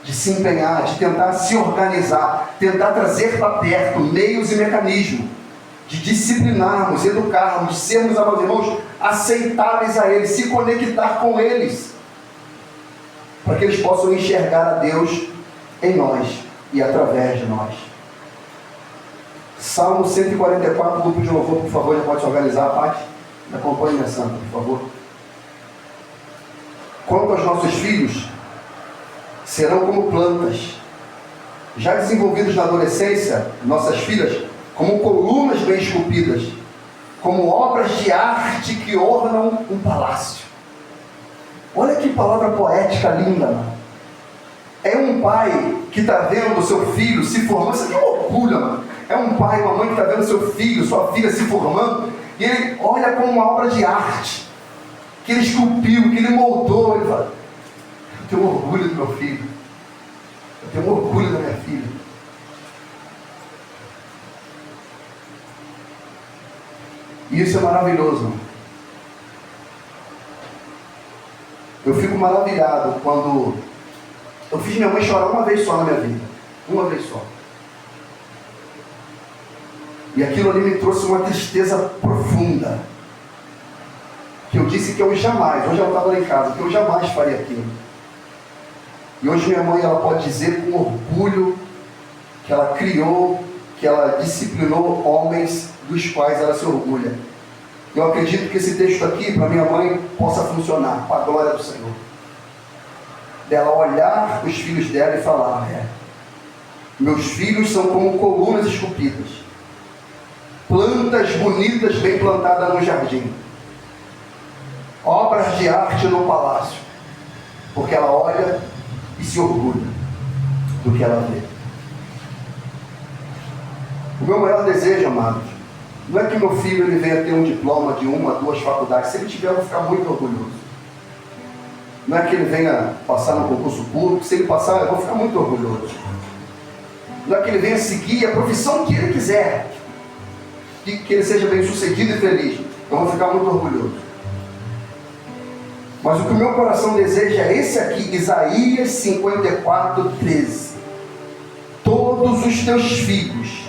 de se empenhar, de tentar se organizar, tentar trazer para perto meios e mecanismos, de disciplinarmos, educarmos, de sermos, amados irmãos, aceitáveis a eles, se conectar com eles, para que eles possam enxergar a Deus em nós e através de nós. Salmo 144, grupo de louvor, por favor, já pode se organizar, Paty? Me acompanhe, minha santa, por favor. Quanto aos nossos filhos, serão como plantas, já desenvolvidos na adolescência, nossas filhas, como colunas bem esculpidas, como obras de arte que ornam um palácio. Olha que palavra poética linda, mano. É um pai que está vendo o seu filho se formando, isso aqui é orgulho, mano. É um pai, uma mãe que está vendo seu filho, sua filha se formando, e ele olha como uma obra de arte, que ele esculpiu, que ele moldou. Ele fala: eu tenho orgulho do meu filho, eu tenho orgulho da minha filha. E isso é maravilhoso, mano. Eu fico maravilhado quando eu fiz minha mãe chorar uma vez só na minha vida, uma vez só. E aquilo ali me trouxe uma tristeza profunda, que eu disse que eu jamais, hoje ela estava lá em casa, que eu jamais faria aquilo. E hoje minha mãe, ela pode dizer com orgulho que ela criou, que ela disciplinou homens dos quais ela se orgulha. Eu acredito que esse texto aqui, para minha mãe, possa funcionar para a glória do Senhor. Dela olhar os filhos dela e falar: meus filhos são como colunas esculpidas, plantas bonitas bem plantadas no jardim, obras de arte no palácio, porque ela olha e se orgulha do que ela vê. O meu maior desejo, amados, não é que meu filho ele venha ter um diploma de 1 a 2 faculdades. Se ele tiver, eu vou ficar muito orgulhoso. Não é que ele venha passar no concurso público. Se ele passar, eu vou ficar muito orgulhoso. Não é que ele venha seguir a profissão que ele quiser, e que ele seja bem sucedido e feliz. Eu vou ficar muito orgulhoso. Mas o que o meu coração deseja é esse aqui, Isaías 54:13. Todos os teus filhos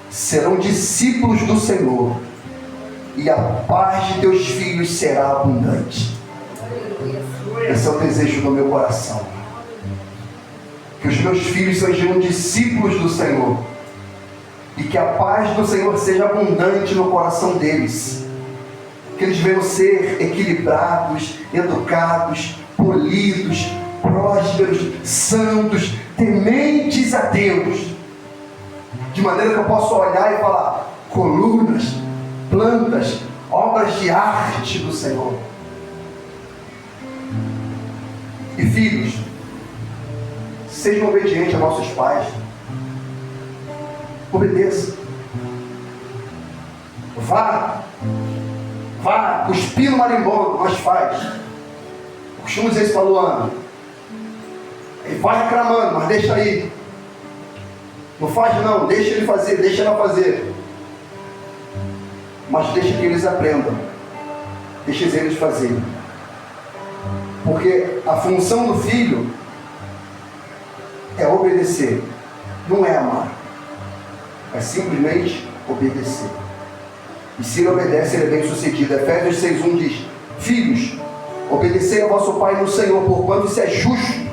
serão discípulos do Senhor, e a paz de teus filhos será abundante. Esse é o desejo do meu coração. Que os meus filhos sejam discípulos do Senhor, e que a paz do Senhor seja abundante no coração deles. Que eles venham ser equilibrados, educados, polidos, prósperos, santos, tementes a Deus. De maneira que eu possa olhar e falar: colunas, plantas, obras de arte do Senhor. E filhos, sejam obedientes a nossos pais. Obedeça. Vá, cuspir no marimbondo, mas faz. Eu costumo dizer isso para a Luana. Ele vai reclamando, mas deixa aí. Não faz não, deixa ele fazer, deixa ela fazer. Mas deixa que eles aprendam. Deixa eles fazerem. Porque a função do filho é obedecer, não é amar. É simplesmente obedecer. E se ele obedece, ele é bem sucedido. Efésios 6:1 diz: filhos, obedecei a vosso pai no Senhor, porquanto isso é justo.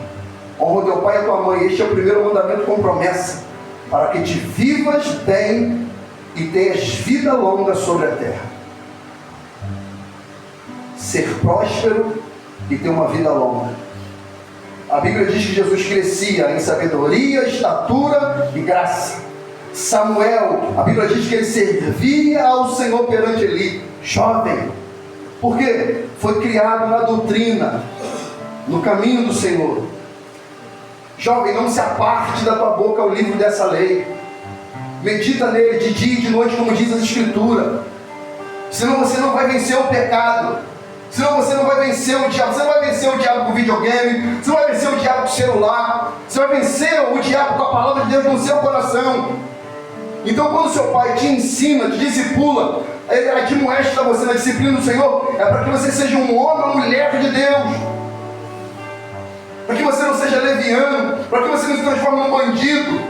Honra teu pai e a tua mãe. Este é o primeiro mandamento com promessa, para que te vivas bem e tenhas vida longa sobre a terra. Ser próspero e ter uma vida longa. A Bíblia diz que Jesus crescia em sabedoria, estatura e graça. Samuel, a Bíblia diz que ele servia ao Senhor perante Eli, jovem. Por quê? Foi criado na doutrina, no caminho do Senhor. Jovem, não se aparte da tua boca o livro dessa lei. Medita nele de dia e de noite, como diz as Escrituras. Senão você não vai vencer o pecado. Senão você não vai vencer o diabo. Você não vai vencer o diabo com videogame. Você não vai vencer o diabo com celular. Você vai vencer o diabo com a palavra de Deus no seu coração. Então, quando seu pai te ensina, te discipula, ele admoesta você na disciplina do Senhor, é para que você seja um homem ou mulher de Deus. Para que você não seja leviano, para que você não se transforme num bandido.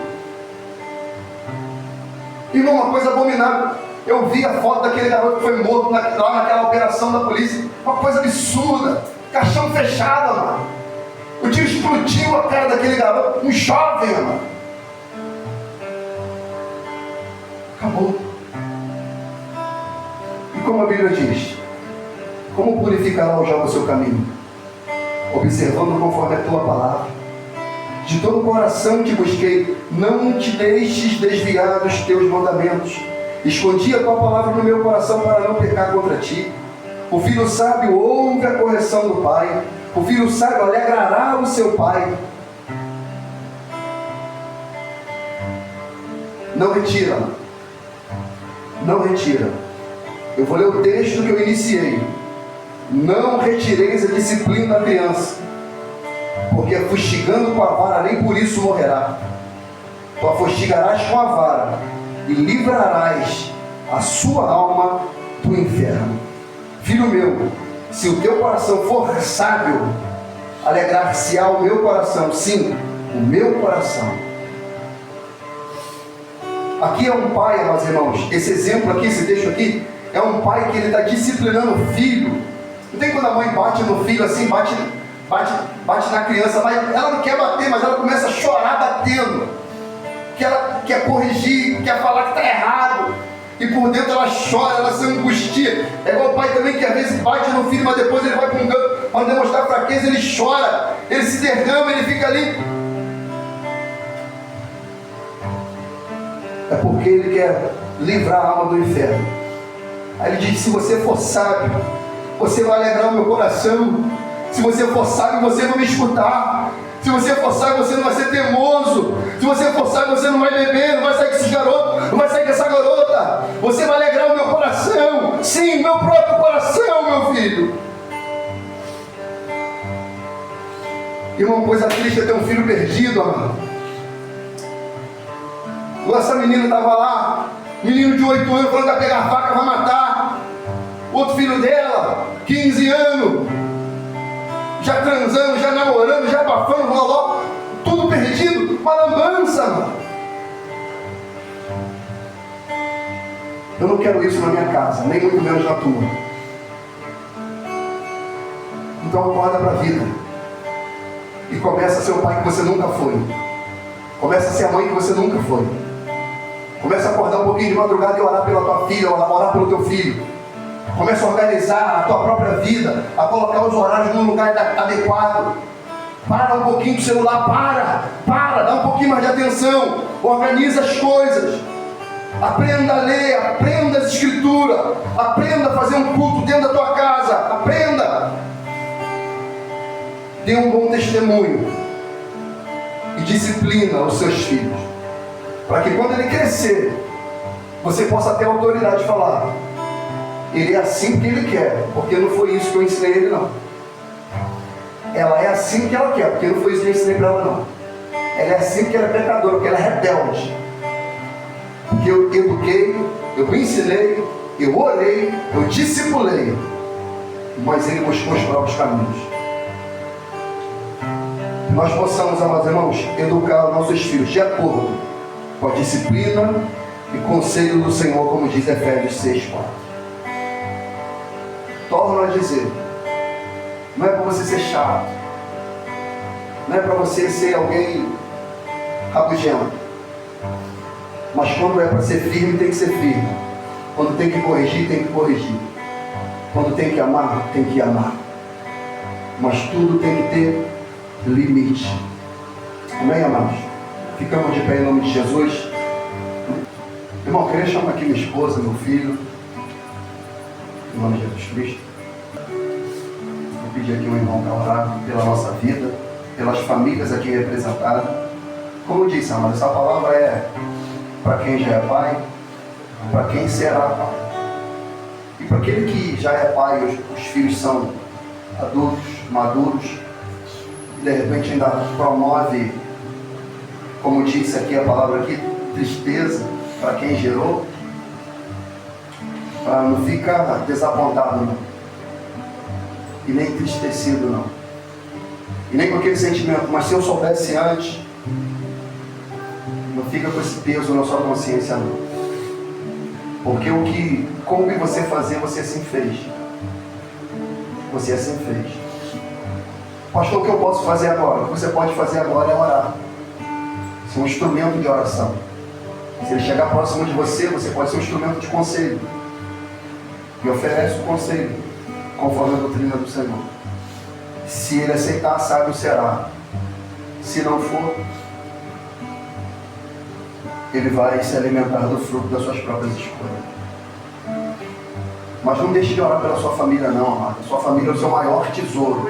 Irmão, uma coisa abominável. Eu vi a foto daquele garoto que foi morto lá naquela operação da polícia. Uma coisa absurda. Caixão fechado, mano. O tiro explodiu a cara daquele garoto. Um jovem, mano. Acabou. E como a Bíblia diz, como purificará o jovem o seu caminho? Observando conforme a tua palavra. De todo o coração te busquei, não te deixes desviar dos teus mandamentos. Escondi a tua palavra no meu coração para não pecar contra ti. O filho sábio ouve a correção do pai. O filho sábio alegrará o seu pai. Não retira. Não retira. Eu vou ler o texto que eu iniciei. Não retireis a disciplina da criança, porque fustigando com a vara nem por isso morrerá. Tu a fustigarás com a vara e livrarás a sua alma do inferno. Filho meu, se o teu coração for sábio, alegrar-se-á o meu coração. Sim, o meu coração. Aqui é um pai, amados irmãos. Esse exemplo aqui, esse texto aqui, é um pai que ele está disciplinando o filho. Não tem quando a mãe bate no filho assim, bate na criança, mas ela não quer bater, mas ela começa a chorar batendo. Que ela quer corrigir, quer falar que está errado. E por dentro ela chora, ela se angustia. É igual o pai também que às vezes bate no filho, mas depois ele vai para um canto para demonstrar fraqueza, ele chora, ele se derrama, ele fica ali. É porque ele quer livrar a alma do inferno. Aí ele diz: se você for sábio, você vai alegrar o meu coração. Se você for sábio, você vai me escutar. Se você for sábio, você não vai ser teimoso. Se você for sábio, você não vai beber, não vai sair com esses garotos, não vai sair com essa garota. Você vai alegrar o meu coração. Sim, meu próprio coração, meu filho. Irmão, coisa triste é ter um filho perdido, amado. Essa menina estava lá, menino de 8 anos, falando que vai pegar a faca, vai matar. Outro filho dela, 15 anos, já transando, já namorando, já abafando, loló, tudo perdido, uma lambança, mano. Eu não quero isso na minha casa, nem muito menos na tua. Então acorda para a vida. E começa a ser o pai que você nunca foi. Começa a ser a mãe que você nunca foi. Começa a acordar um pouquinho de madrugada e orar pela tua filha, orar pelo teu filho. Começa a organizar a tua própria vida, a colocar os horários num lugar adequado. Para um pouquinho do celular, dá um pouquinho mais de atenção. Organiza as coisas. Aprenda a ler, aprenda as escrituras. Aprenda a fazer um culto dentro da tua casa. Aprenda. Dê um bom testemunho e disciplina os seus filhos, para que quando ele crescer, você possa ter autoridade de falar: ele é assim porque ele quer, porque não foi isso que eu ensinei ele não. Ela é assim que ela quer, porque não foi isso que eu ensinei para ela não. Ela é assim porque ela é pecadora, porque ela é rebelde. Porque eu eduquei, eu ensinei, eu orei, eu discipulei, mas ele buscou os próprios caminhos. Nós possamos, amados irmãos, educar os nossos filhos de acordo com a disciplina e conselho do Senhor, como diz Efésios 6:4. Torno a dizer, não é para você ser chato, não é para você ser alguém rabugento, mas quando é para ser firme, tem que ser firme. Quando tem que corrigir, tem que corrigir. Quando tem que amar, tem que amar. Mas tudo tem que ter limite. Amém, amados? Ficamos de pé em nome de Jesus. Irmão, eu queria chamar aqui minha esposa, meu filho, em nome de Jesus Cristo. Vou pedir aqui um irmão para orar pela nossa vida, pelas famílias aqui representadas. Como eu disse, amados, essa palavra é para quem já é pai, para quem será pai. E para aquele que já é pai, os filhos são adultos, maduros, de repente ainda promove, como disse aqui a palavra aqui, tristeza para quem gerou. Não fica desapontado não, e nem entristecido não, e nem com aquele sentimento, mas se eu soubesse antes, não fica com esse peso na sua consciência não, porque o que coube você fazer, você assim fez. Você assim fez. Pastor, o que eu posso fazer agora? O que você pode fazer agora é orar. Ser um instrumento de oração. Se ele chegar próximo de você, você pode ser um instrumento de conselho. E oferece o conselho, conforme a doutrina do Senhor. Se ele aceitar, sábio será. Se não for, ele vai se alimentar do fruto das suas próprias escolhas. Mas não deixe de orar pela sua família não, amado. Sua família é o seu maior tesouro.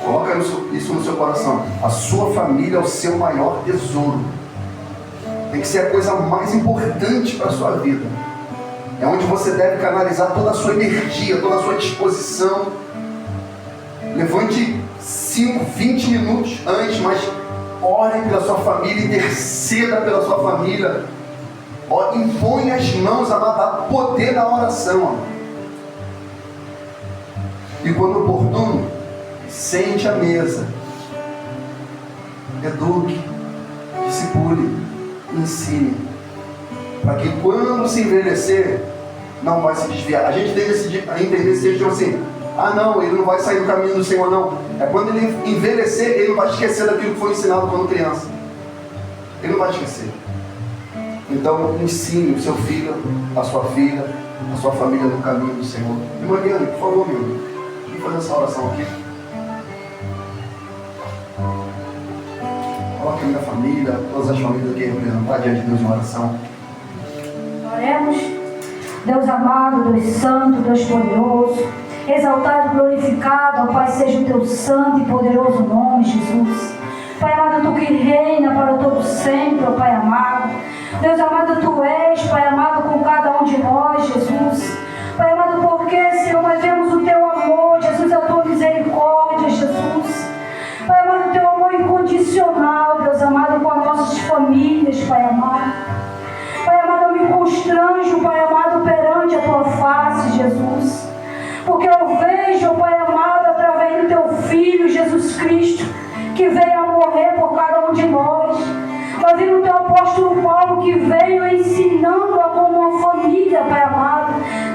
Coloca isso no seu coração. A sua família é o seu maior tesouro. Tem que ser a coisa mais importante para a sua vida. É onde você deve canalizar toda a sua energia, toda a sua disposição. Levante 5, 20 minutos antes, mas ore pela sua família, interceda pela sua família. Impõe as mãos, amado, dá poder na oração. Amado. E quando oportuno, sente à mesa, eduque, discipule, ensine, para que quando se envelhecer, não vai se desviar. A gente tem que entender esse texto assim: não, ele não vai sair do caminho do Senhor não. É quando ele envelhecer, ele não vai esquecer daquilo que foi ensinado quando criança. Ele não vai esquecer. Então ensine o seu filho, a sua filha, a sua família no caminho do Senhor. E Mariane, por favor, meu, vamos fazer essa oração aqui. Coloque a minha família, todas as famílias aqui representadas diante de Deus em oração. Oremos. Deus amado, Deus santo, Deus poderoso, exaltado, glorificado, ó Pai, seja o teu santo e poderoso nome, Jesus. Pai amado, tu que reina para todo sempre, ó Pai amado. Deus amado, tu és, Pai amado, com cada um de nós, Jesus. Pai amado, porque, Senhor, nós vemos o teu amor, Jesus, a tua misericórdia, Jesus. Pai amado, o teu amor incondicional, Deus amado, com as nossas famílias, Pai amado. Pai amado, eu me constranjo, Pai amado, perante a tua face, Jesus. Porque eu vejo, Pai amado,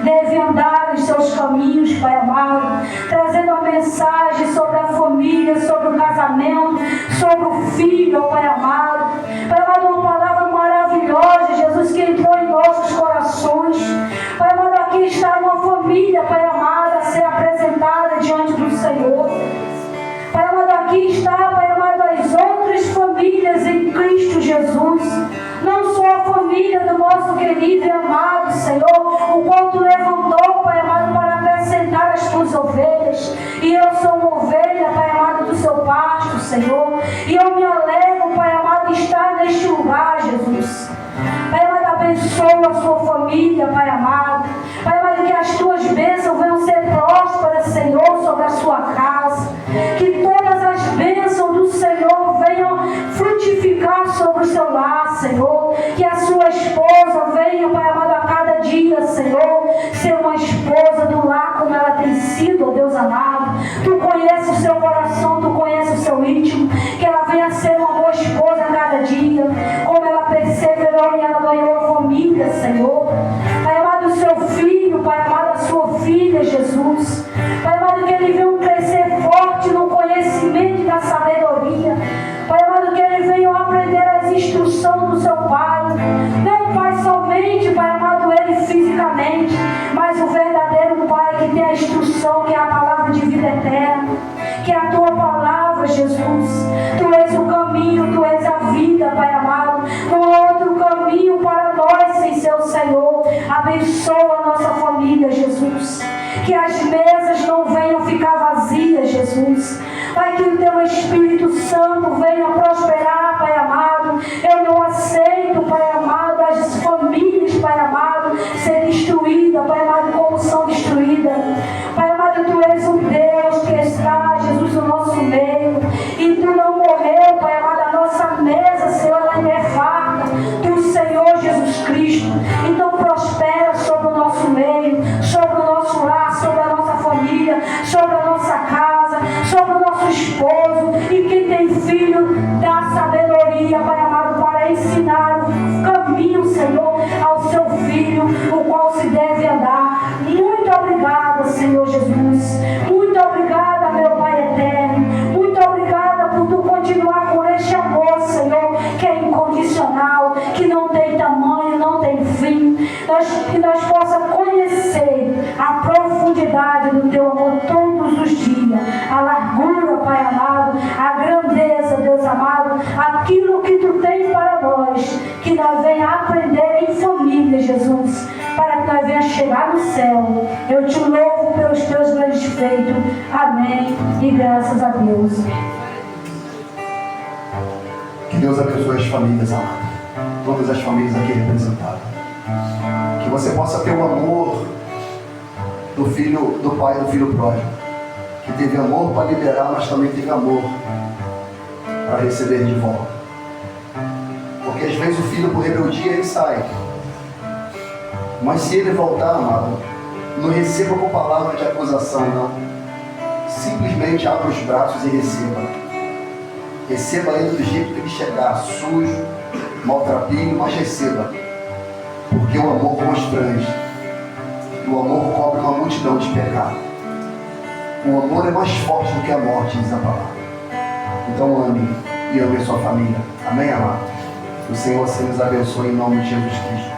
deve andar nos seus caminhos, Pai amado, trazendo a mensagem sobre a família, sobre o casamento, sobre o filho, Pai amado. Pai amado, uma palavra maravilhosa, Jesus, que entrou em nossos corações. Pai amado, aqui está uma família, Pai amado, a ser apresentada diante do Senhor. Pai amado, aqui está, Pai amado, as outras famílias em Cristo Jesus. Não só a família do nosso querido e amado Senhor, o qual Tu levantou, Pai amado, para acrescentar as Tuas ovelhas. E eu sou uma ovelha, Pai amado, do Seu pasto, Senhor. E eu me alegro, Pai amado, de estar neste lugar, Jesus. Pai amado, abençoa a sua família, Pai amado. Pai amado, que as Tuas bênçãos venham ser prósperas, Senhor, sobre a sua casa. Que todas as bênçãos do Senhor venham frutificar sobre o seu lar, Senhor. Que a sua esposa venha, Pai amado, a cada dia, Senhor, ser uma esposa do lar como ela tem sido, ó Deus amado. Tu conheces o seu coração, Tu conheces o seu íntimo. Que ela venha ser uma boa esposa a cada dia, como ela perseverou e ela ganhou a família, Senhor. Pai amado, o seu filho, Pai amado, a sua filha, Jesus. Pai amado, que ele venha crescer forte no conhecimento e na sabedoria. Pai amado, que ele venha aprender as instruções do seu Pai. Não, Pai, somente, Pai amado, ele fisicamente, mas o verdadeiro Pai que tem a instrução, que é a palavra de vida eterna, que é a Tua palavra, Jesus. Tu és o caminho, Tu és a vida, Pai amado. Não há outro caminho para nós sem ser o Senhor. Abençoa a nossa família, Jesus. Que as mesas não venham ficar vazias, Jesus. Pai, que o Teu Espírito Santo venha prosperar, Pai amado. Eu não aceito, Pai amado, as famílias, Pai amado, ser destruídas, Pai amado, como são destruídas. Pai amado, Tu és um Deus que está, Jesus, no nosso meio. E Tu não morreu, Pai amado, a nossa mesa, Senhor, ela ainda é farta do Senhor Jesus Cristo. Então prospera sobre o nosso meio, sobre o nosso lar, sobre a nossa família, sobre a nossa casa, sobre o nosso esposo. E quem tem filho, dá sabedoria, Pai amado, para ensinar o caminho, Senhor, ao seu filho, o qual se deve andar. Muito obrigada, Senhor Jesus. Muito obrigada, meu Pai eterno. Muito obrigada por Tu continuar com este amor, Senhor, que é incondicional, que não tem tamanho, não tem fim. Que nós possamos conhecer a profundidade do Teu amor todos os dias. A largura, Pai amado, a grandeza, Deus amado, aquilo que Tu tem para nós, que nós venhamos aprender em família, Jesus, para que nós venhamos chegar no céu. Eu Te louvo pelos Teus grandes feitos. Amém. E graças a Deus. Que Deus abençoe as famílias, amado. Todas as famílias aqui representadas. Que você possa ter o amor do filho, do pai do filho pródigo. Que teve amor para liberar, mas também teve amor para receber de volta. Porque às vezes o filho, por rebeldia, ele sai. Mas se ele voltar, amado, não receba com palavra de acusação, não. Simplesmente abra os braços e receba. Receba ele do jeito que ele chegar, sujo, maltrapilho, mas receba. Porque o amor constrange. E o amor cobre uma multidão de pecados. O amor é mais forte do que a morte, diz a palavra. Então ame e ame a sua família. Amém, amado? O Senhor assim nos abençoe em nome de Jesus Cristo.